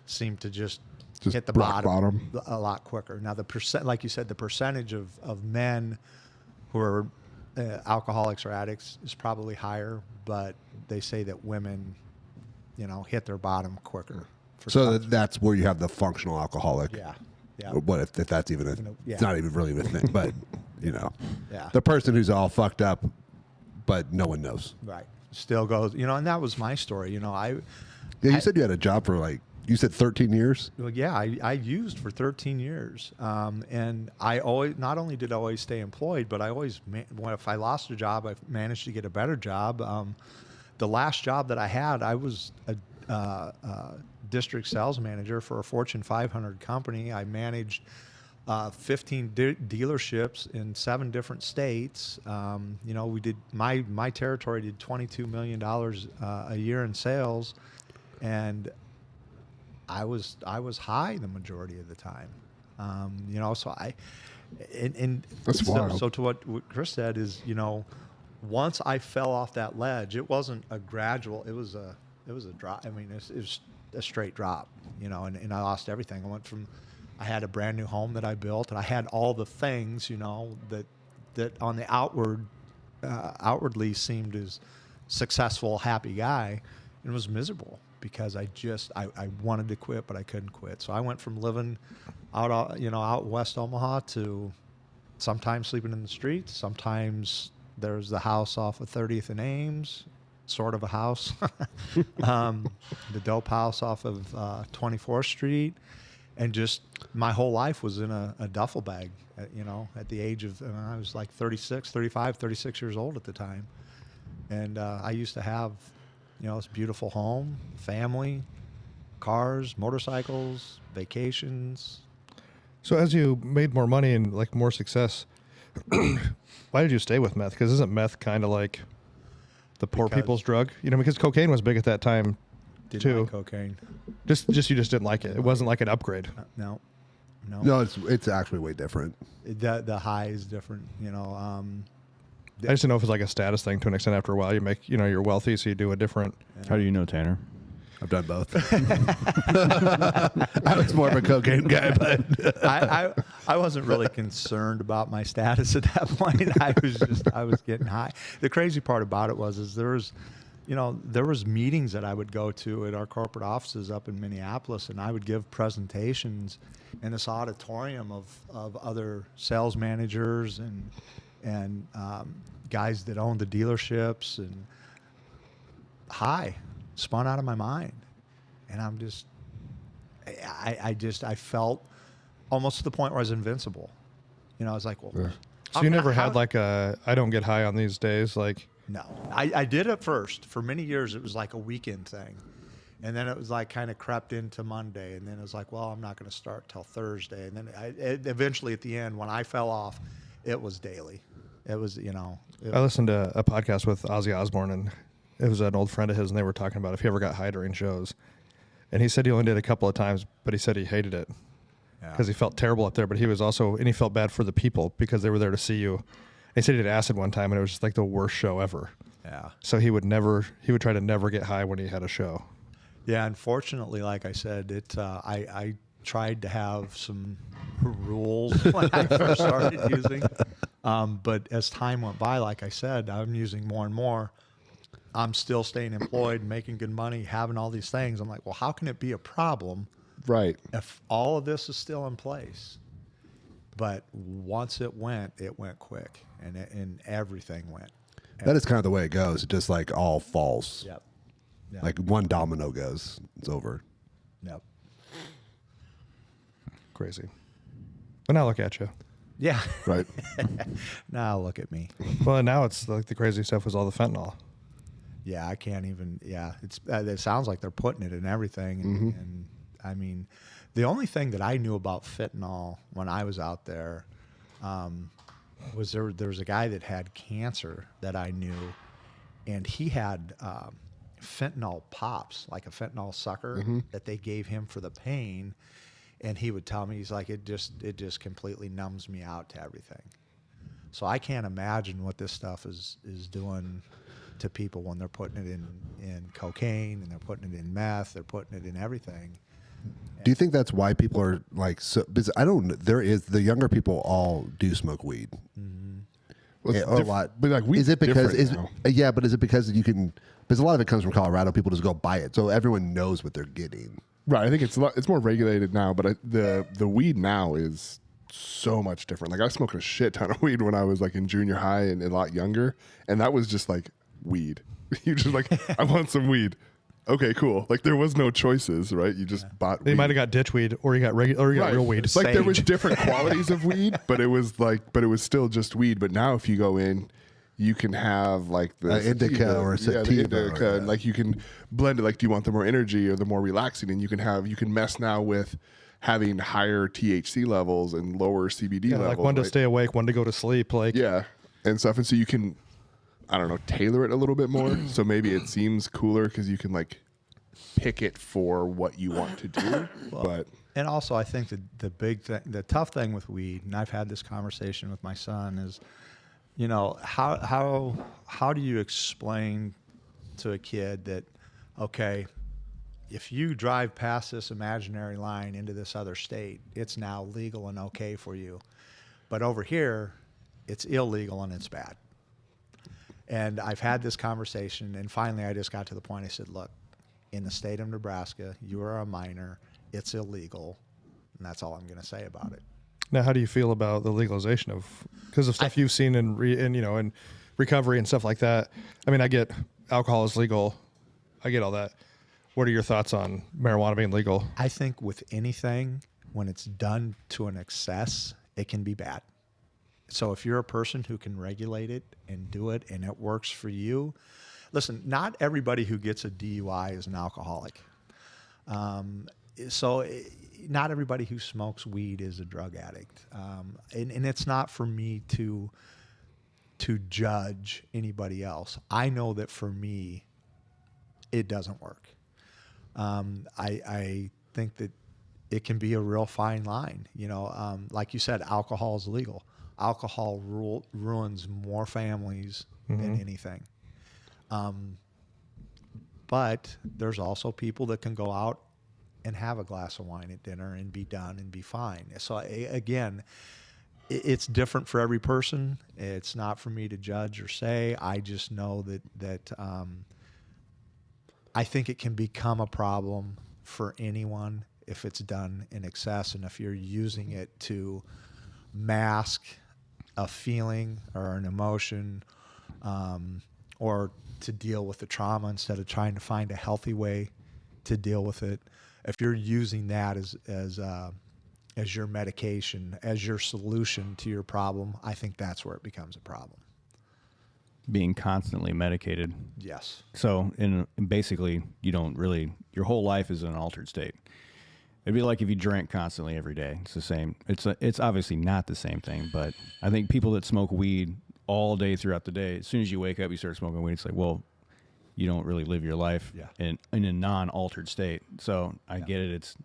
seem to just hit the rock bottom a lot quicker. Now, the percent, like you said, the percentage of men who are alcoholics or addicts is probably higher, but they say that women, hit their bottom quicker. So that's where you have the functional alcoholic. Yeah. Or what if that's even it's not even really a thing, but Yeah. the person who's all fucked up, but no one knows. Right. Still goes, and that was my story. Yeah, you said you had a job for you said 13 years. Well, yeah, I used for 13 years, and I always not only did I always stay employed, but I always if I lost a job, I managed to get a better job. The last job that I had, I was a district sales manager for a Fortune 500 company. I managed 15 dealerships in 7 different states. We did my territory did $22 million a year in sales, and I was high the majority of the time. So That's wild. So to what Chris said is, once I fell off that ledge, it wasn't a gradual. It was a drop. I mean, it was a straight drop. And I lost everything. I had a brand new home that I built, and I had all the things, that on the outwardly seemed as successful, happy guy, and was miserable because I wanted to quit, but I couldn't quit. So I went from living out west Omaha to sometimes sleeping in the streets. Sometimes there's the house off of 30th and Ames, sort of a house. The dope house off of 24th Street. And just my whole life was in a duffel bag, at the age of, I was like 36 years old at the time. And I used to have, this beautiful home, family, cars, motorcycles, vacations. So as you made more money and more success, why did you stay with meth? Because isn't meth kind of like the poor people's drug? Because cocaine was big at that time too. Like cocaine. Just you just didn't like it. It wasn't like an upgrade. No. No, it's actually way different. The high is different. I just didn't know if it's like a status thing to an extent. After a while, you make you're wealthy, so you do a different. How do you know, Tanner? I've done both. I was more of a cocaine guy, but I wasn't really concerned about my status at that point. I was getting high. The crazy part about it was there was meetings that I would go to at our corporate offices up in Minneapolis, and I would give presentations in this auditorium of other sales managers and guys that owned the dealerships, and spun out of my mind. And I'm just, I felt almost to the point where I was invincible. I was like, well, Yeah. So you never had I don't get high on these days, No, I did at first. For many years, it was like a weekend thing. And then it was kind of crept into Monday. And then it was like, well, I'm not going to start till Thursday. And then eventually at the end, when I fell off, it was daily. It was, I listened to a podcast with Ozzy Osbourne, and it was an old friend of his, and they were talking about if he ever got high during shows. And he said he only did it a couple of times, but he said he hated it because he felt terrible up there. But he felt bad for the people because they were there to see you. He said he did acid one time, and it was just like the worst show ever. Yeah. So he would try to never get high when he had a show. Yeah. Unfortunately, like I said, I tried to have some rules when I first started using. But as time went by, like I said, I'm using more and more. I'm still staying employed, making good money, having all these things. I'm like, well, how can it be a problem Right. if all of this is still in place? But once it went quick, and everything went. that is kind of the way it goes. It just all falls. Yep. Like one domino goes, it's over. Yep. Crazy. But now look at you. Yeah. Right. Now look at me. Well, now it's like the crazy stuff was all the fentanyl. Yeah, I can't even. Yeah, it sounds like they're putting it in everything, and I mean, the only thing that I knew about fentanyl when I was out there was there was a guy that had cancer that I knew, and he had fentanyl pops, like a fentanyl sucker that they gave him for the pain. And he would tell me, he's like, it just completely numbs me out to everything. So I can't imagine what this stuff is doing to people when they're putting it in cocaine and they're putting it in meth, they're putting it in everything. Do you think that's why people are like so? Because I don't. There is the younger people all do smoke weed. Well, it's A lot, but like is it because different now. yeah? But is it because you can? Because a lot of it comes from Colorado. People just go buy it, so everyone knows what they're getting. Right. I think it's more regulated now, but the weed now is so much different. Like I smoked a shit ton of weed when I was like in junior high and a lot younger, and that was just like weed. You just like, I want some weed. Okay, cool. Like there was no choices, right? You just bought. You weed. might have got ditch weed, or you got or you got real weed. It's like there was different qualities of weed, but it was still just weed. But now if you go in, you can have like the indica or sativa, the indica, and like you can blend it. Like, do you want the more energy or the more relaxing? And you can mess now with having higher THC levels and lower CBD levels. Like one to right? stay awake, one to go to sleep. Like and stuff. And so you can, I don't know, tailor it a little bit more. So maybe it seems cooler because you can like pick it for what you want to do. But and also I think the big thing, the tough thing with weed, and I've had this conversation with my son, is, you know, how do you explain to a kid that, okay, if you drive past this imaginary line into this other state, it's now legal and okay for you, but over here, it's illegal and it's bad. And I've had this conversation, and finally I just got to the point. I said, look, in the state of Nebraska, you are a minor, it's illegal, and that's all I'm going to say about it. Now, how do you feel about the legalization of, because of stuff you've seen in recovery and stuff like that? I mean, I get alcohol is legal. I get all that. What are your thoughts on marijuana being legal? I think with anything, when it's done to an excess, it can be bad. So if you're a person who can regulate it and do it and it works for you, listen, not everybody who gets a DUI is an alcoholic. So not everybody who smokes weed is a drug addict. And it's not for me to judge anybody else. I know that for me, it doesn't work. I think that it can be a real fine line. You know, like you said, alcohol is legal. Alcohol ruins more families than anything. But there's also people that can go out and have a glass of wine at dinner and be done and be fine. So again, it's different for every person. It's not for me to judge or say. I just know that I think it can become a problem for anyone if it's done in excess, and if you're using it to mask a feeling or an emotion, or to deal with the trauma instead of trying to find a healthy way to deal with it. If you're using that as your medication, as your solution to your problem, I think that's where it becomes a problem. Being constantly medicated. Yes. So basically, you don't really, your whole life is in an altered state. It'd be like if you drank constantly every day. It's the same. It's obviously not the same thing, but I think people that smoke weed all day throughout the day, as soon as you wake up, you start smoking weed. It's like, well, you don't really live your life in a non-altered state. So I get it. It's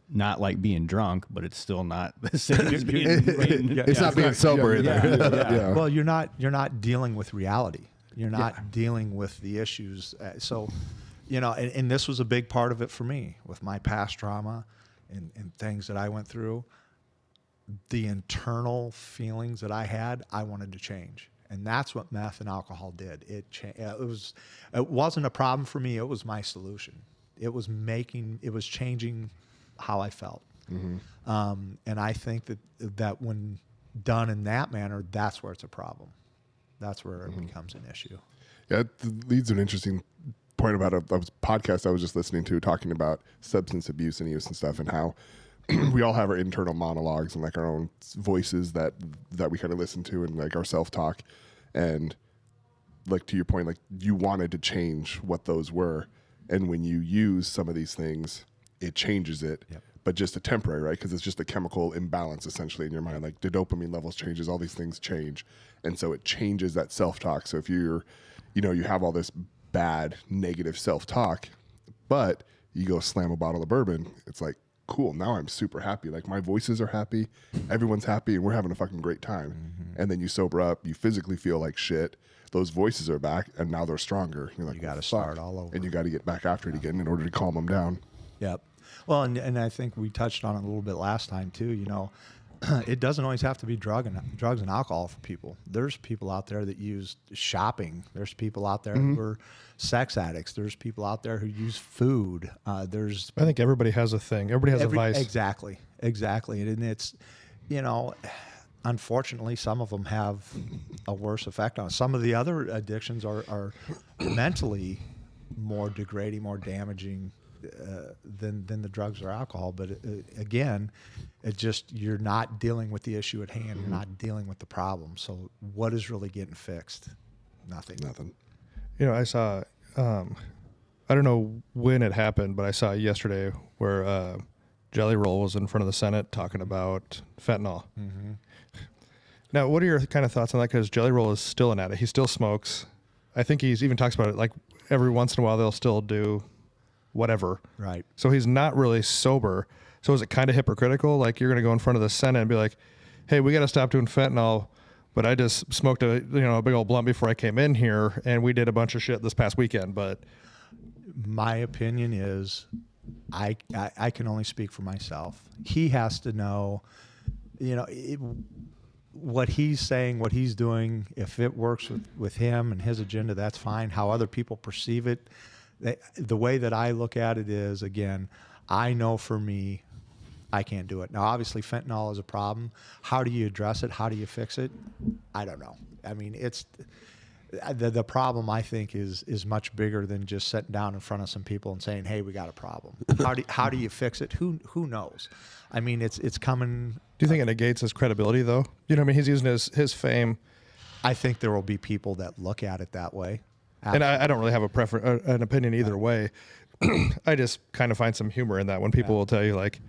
not like being drunk, but it's still not the same as being. It's not being sober either. Well, you're not dealing with reality. You're not dealing with the issues. So, you know, and this was a big part of it for me with my past trauma and things that I went through. The internal feelings that I had, I wanted to change. And that's what meth and alcohol did. It wasn't a problem for me. It was my solution. It was changing how I felt. And I think that when done in that manner, that's where it's a problem. That's where it becomes an issue. Yeah, it leads to an interesting point about a podcast I was just listening to talking about substance abuse and use and stuff, and how we all have our internal monologues and like our own voices that we kind of listen to, and like our self-talk. And like to your point, like you wanted to change what those were. And when you use some of these things, it changes it, but just a temporary, right? Because it's just a chemical imbalance essentially in your mind. Like the dopamine levels changes, all these things change. And so it changes that self-talk. So if you're, you know, you have all this bad, negative self-talk. But you go slam a bottle of bourbon, it's like, cool, now I'm super happy. Like my voices are happy, everyone's happy, and we're having a fucking great time. And then you sober up, you physically feel like shit. Those voices are back, and now they're stronger. You're like, You gotta "Well, start fuck." all over. And you got to get back after it again in order to calm them down. Yep. Well, and I think we touched on it a little bit last time too. You know, it doesn't always have to be drugs and alcohol for people. There's people out there that use shopping. There's people out there who are sex addicts. There's people out there who use food. There's I think everybody has a thing. Everybody has a vice. Exactly. And it's, you know, unfortunately, some of them have a worse effect on us. Some of the other addictions are mentally more degrading, more damaging than the drugs or alcohol. But again, it just, you're not dealing with the issue at hand. You're not dealing with the problem. So what is really getting fixed? Nothing. You know, I saw, I don't know when it happened, but I saw it yesterday where Jelly Roll was in front of the Senate talking about fentanyl. Now, what are your kind of thoughts on that? Because Jelly Roll is still an addict. He still smokes. I think he's even talks about it like every once in a while they'll still do whatever. Right. So he's not really sober. So is it kind of hypocritical? Like you're going to go in front of the Senate and be like, hey, we got to stop doing fentanyl. But I just smoked a big old blunt before I came in here, and we did a bunch of shit this past weekend. But My opinion is I can only speak for myself. He has to know, you know, what he's saying, what he's doing. If it works with him and his agenda, that's fine. How other people perceive it, the way that I look at it is, again, I know for me, I can't do it. Now, obviously, fentanyl is a problem. How do you address it? How do you fix it? I don't know. I mean, it's the problem, I think, is much bigger than just sitting down in front of some people and saying, hey, we got a problem. How do you fix it? Who knows? I mean, it's coming. do you think it negates his credibility, though? You know what I mean? He's using his fame. I think there will be people that look at it that way. And I don't really have an opinion either way. I just kind of find some humor in that when people will tell you, like,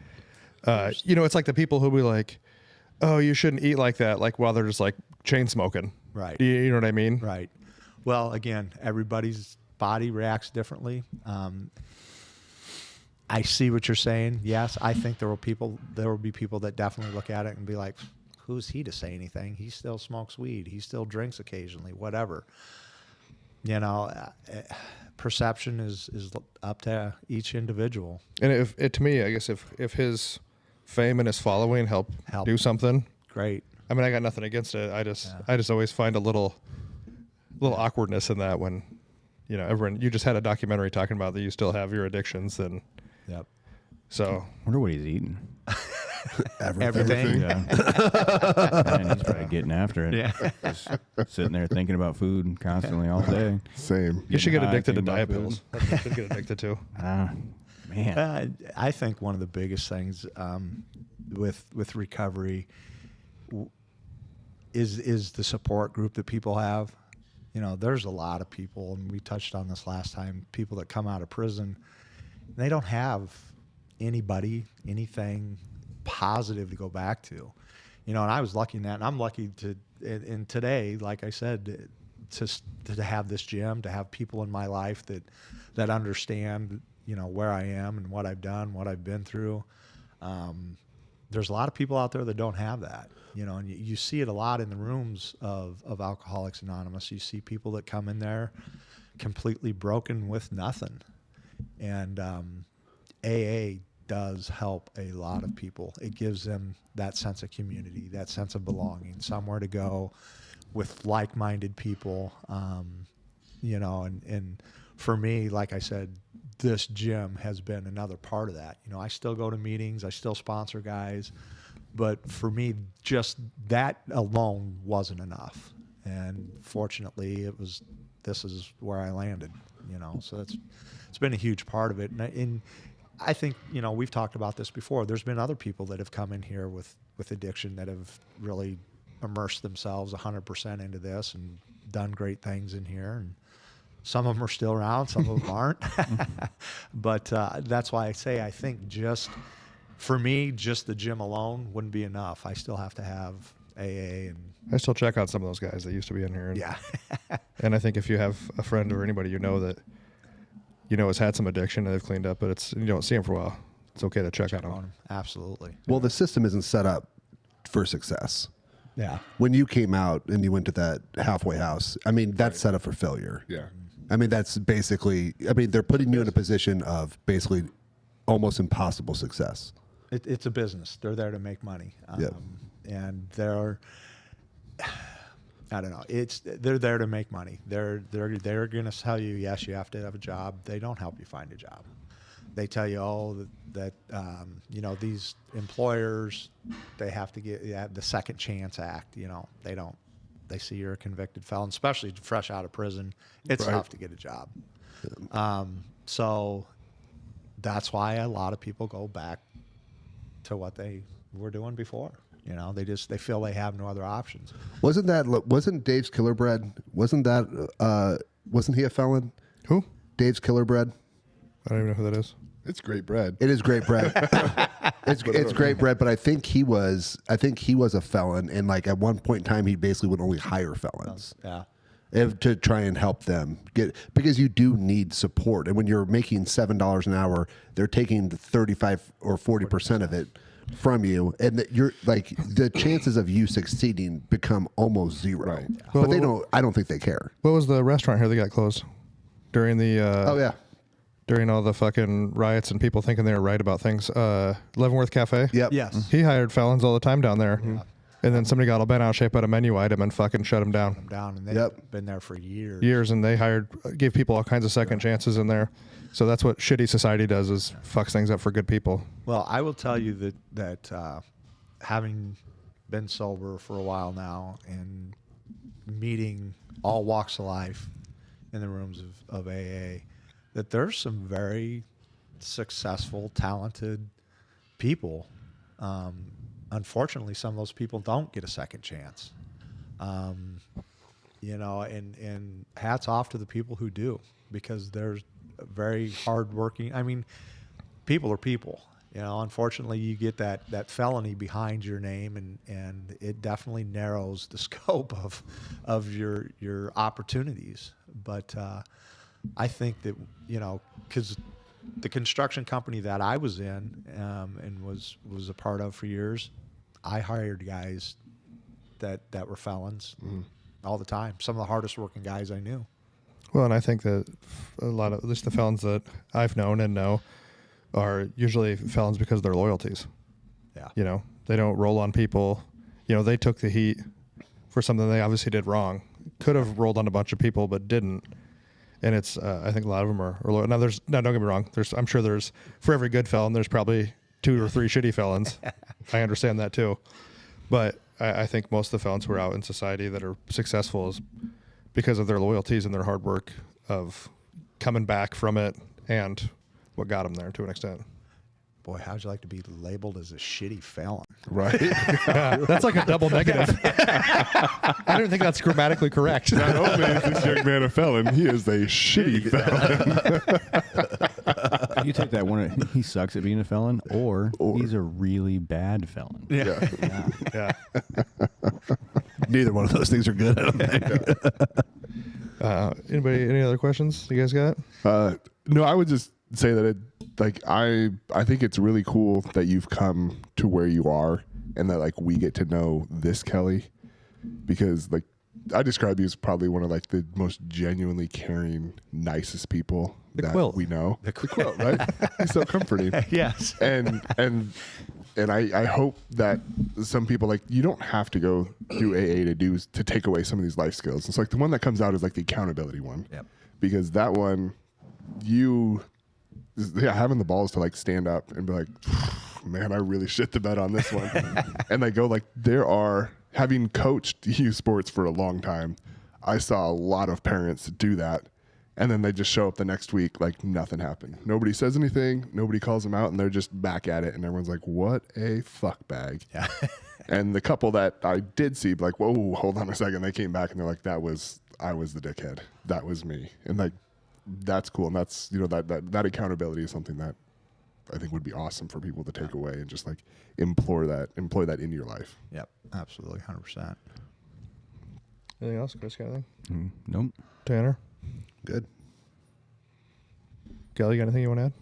it's like the people who'll be like, oh, you shouldn't eat like that, like while they're just like chain smoking. Right. You know what I mean? Right. Well, again, everybody's body reacts differently. I see what you're saying. Yes, I think there will be people that definitely look at it and be like, who's he to say anything? He still smokes weed. He still drinks occasionally, whatever. You know, perception is up to each individual. And to me, I guess if his fame and his following help do something, Great. I mean, I got nothing against it. I just always find a little awkwardness in that when, everyone, you just had a documentary talking about that you still have your addictions, and Yep. so Wonder what he's eating. Everything. Yeah. Man, he's probably getting after it. Yeah. Just sitting there thinking about food constantly all day. Same. you should get high, addicted to thinking diet about pills. That's what you should get addicted to. Man. I think one of the biggest things with recovery is the support group that people have. You know, there's a lot of people, and we touched on this last time, people that come out of prison, they don't have anybody, anything positive to go back to. You know, and I was lucky in that, and I'm lucky and today, like I said, to have this gym, to have people in my life that understand, where I am and what I've done, what I've been through. There's a lot of people out there that don't have that, and you see it a lot in the rooms of Alcoholics Anonymous. You see people that come in there completely broken with nothing. And AA does help a lot of people. It gives them that sense of community, that sense of belonging, somewhere to go with like-minded people, and for me, like I said, this gym has been another part of that. I still go to meetings, I still sponsor guys, but for me, just that alone wasn't enough. And fortunately, this is where I landed, so it's been a huge part of it. And I think, we've talked about this before. There's been other people that have come in here with addiction that have really immersed themselves 100% into this and done great things in here. And some of them are still around, some of them aren't. But that's why I say I think for me, just the gym alone wouldn't be enough. I still have to have AA and I still check on some of those guys that used to be in here. And, yeah. and I think if you have a friend or anybody you know that has had some addiction and they've cleaned up, but you don't see them for a while, it's okay to check on on them. 'em. Absolutely. Well, the system isn't set up for success. Yeah. When you came out and you went to that halfway house, I mean, that's set up for failure. Yeah. I mean, that's basically, they're putting you in a position of basically almost impossible success. It's a business. They're there to make money. Yeah. And they're, I don't know. They're there to make money. They're going to tell you, yes, you have to have a job. They don't help you find a job. They tell you, that these employers, they have to get the Second Chance Act. They don't. They see you're a convicted felon, especially fresh out of prison. It's Right. tough to get a job. So that's why a lot of people go back to what they were doing before. They feel they have no other options. Wasn't Dave's Killer Bread? Wasn't he a felon? Who? Dave's Killer Bread? I don't even know who that is. It's great bread. It is great bread. it's great bread, but I think he was a felon, and like at one point in time, he basically would only hire felons Yeah. to try and help them because you do need support, and when you're making $7 an hour, they're taking 35 or 40% of it from you, and you're like the chances of you succeeding become almost zero. Right. But I don't think they care. What was the restaurant here that got closed during the? Oh yeah. During all the fucking riots and people thinking they were right about things. Leavenworth Cafe. Yep. Yes. He hired felons all the time down there. And then somebody got all bent out of shape at a menu item and fucking shut him down. Down, and they've Yep. been there for years. Years, and they gave people all kinds of second chances in there. So that's what shitty society does, is fucks things up for good people. Well, I will tell you that having been sober for a while now and meeting all walks of life in the rooms of AA, that there's some very successful, talented people. Unfortunately, some of those people don't get a second chance. And hats off to the people who do, because there's very hardworking. I mean, people are people. Unfortunately, you get that felony behind your name, and it definitely narrows the scope of your opportunities. But I think that because the construction company that I was in and was a part of for years, I hired guys that were felons all the time. Some of the hardest working guys I knew. Well, and I think that a lot of, at least the felons that I've known and know, are usually felons because of their loyalties. Yeah. They don't roll on people. They took the heat for something they obviously did wrong. Could have rolled on a bunch of people, but didn't. And it's, I think a lot of them are loyal. Now, don't get me wrong. I'm sure there's, for every good felon, there's probably 2 or 3 shitty felons. I understand that too. But I think most of the felons who are out in society that are successful is because of their loyalties and their hard work of coming back from it and what got them there to an extent. Boy, how'd you like to be labeled as a shitty felon? Right. That's like a double negative. I don't think that's grammatically correct. Not only is this young man a felon, he is a shitty felon. You take that one. He sucks at being a felon, or he's a really bad felon. Yeah. Yeah. Neither one of those things are good. I don't think. Any other questions you guys got? No, I would just say that I think it's really cool that you've come to where you are, and that like we get to know this Kelly, because like I describe you as probably one of like the most genuinely caring, nicest people that quilt. we know. The quilt, right? He's so comforting. Yes. And I hope that some people, like, you don't have to go through AA to take away some of these life skills. It's like the one that comes out is like the accountability one. Yep. Because that one, having the balls to like stand up and be like, man, I really shit the bed on this one. And I go like, having coached youth sports for a long time, I saw a lot of parents do that. And then they just show up the next week like nothing happened. Nobody says anything. Nobody calls them out, and they're just back at it. And everyone's like, what a fuck bag. Yeah. And the couple that I did see, like, whoa, hold on a second. They came back and they're like, I was the dickhead. That was me. And like, that's cool. And that's, that accountability is something that I think would be awesome for people to take away and just like employ that into your life. Yep, absolutely, 100%. Anything else? Chris, got anything? Nope. Tanner? Good. Kelly, got anything you want to add?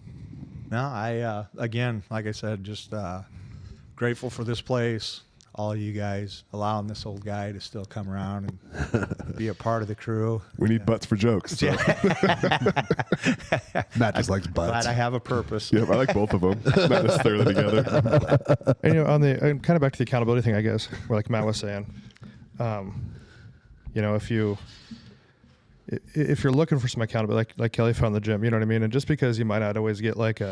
No, I again, like I said, just grateful for this place, all of you guys allowing this old guy to still come around and be a part of the crew. We need butts for jokes. So. Matt just likes butts. Glad I have a purpose. Yeah, I like both of them, not necessarily together. And, on the kind of back to the accountability thing, I guess, where like Matt was saying, if you're looking for some accountability, like Kelly found the gym, you know what I mean? And just because you might not always get like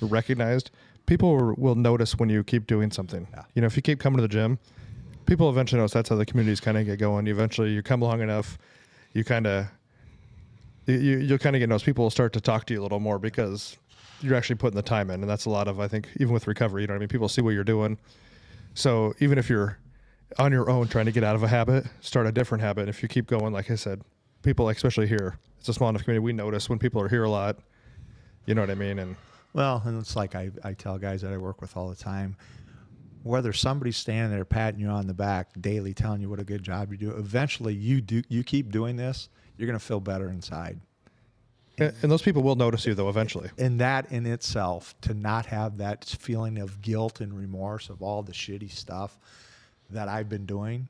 recognized, people will notice when you keep doing something. Yeah. If you keep coming to the gym, people eventually notice. That's how the communities kind of get going. Eventually you come long enough, you'll kind of get noticed. People will start to talk to you a little more because you're actually putting the time in. And that's a lot of, I think, even with recovery, you know what I mean? People see what you're doing. So even if you're on your own trying to get out of a habit, start a different habit. If you keep going, like I said, people, especially here, it's a small enough community. We notice when people are here a lot, you know what I mean? And Well, and it's like I tell guys that I work with all the time, whether somebody's standing there patting you on the back daily, telling you what a good job you do, eventually you keep doing this, you're going to feel better inside. and those people will notice you though eventually. And that in itself, to not have that feeling of guilt and remorse of all the shitty stuff that I've been doing,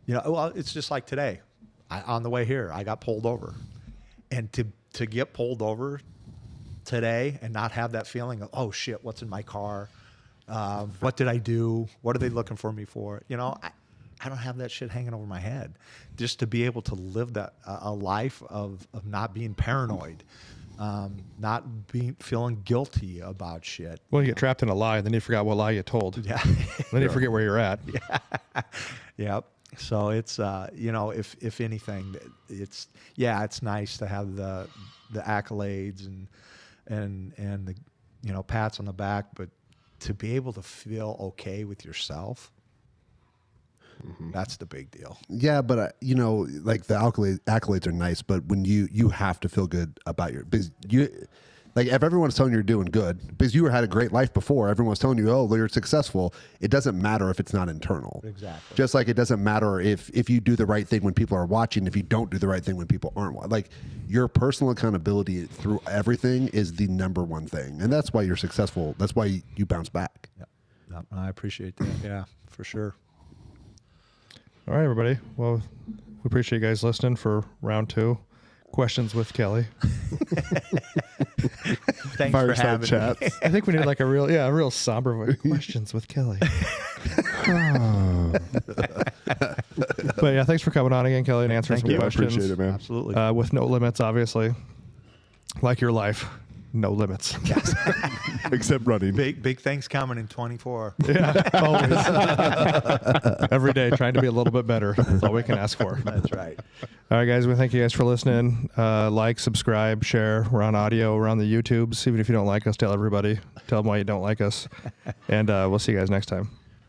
well, it's just like today. On the way here, I got pulled over. And to get pulled over today and not have that feeling of, oh shit, what's in my car? What did I do? What are they looking for me for? I don't have that shit hanging over my head. Just to be able to live that a life of not being paranoid, not feeling guilty about shit. Well, you get trapped in a lie, and then you forgot what lie you told. Yeah. Then you forget where you're at. Yep. So it's if anything, it's nice to have the accolades and the pats on the back, but to be able to feel okay with yourself, that's the big deal. Yeah, but like the accolades are nice, but when you have to feel good about because like if everyone's telling you you're doing good because you had a great life before, everyone's telling you, oh, you're successful. It doesn't matter if it's not internal. Exactly. Just like it doesn't matter if you do the right thing when people are watching, if you don't do the right thing when people aren't watching. Like your personal accountability through everything is the number one thing, and that's why you're successful. That's why you bounce back. Yep. I appreciate that. Yeah, for sure. All right, everybody. Well, we appreciate you guys listening for round 2. Questions with Kelly. Thanks Fireside for having chats. me. I think we need like a real somber voice. Questions with Kelly. But yeah, thanks for coming on again, Kelly, and answering Thank some you. I questions. Appreciate it, man. Absolutely. With no limits, obviously. Like your life, no limits. Except running. Big things coming in 24. Yeah, always. Every day, trying to be a little bit better. That's all we can ask for. That's right. All right, guys. We thank you guys for listening. Like, subscribe, share. We're on audio. We're on the YouTubes. Even if you don't like us, tell everybody. Tell them why you don't like us. And we'll see you guys next time.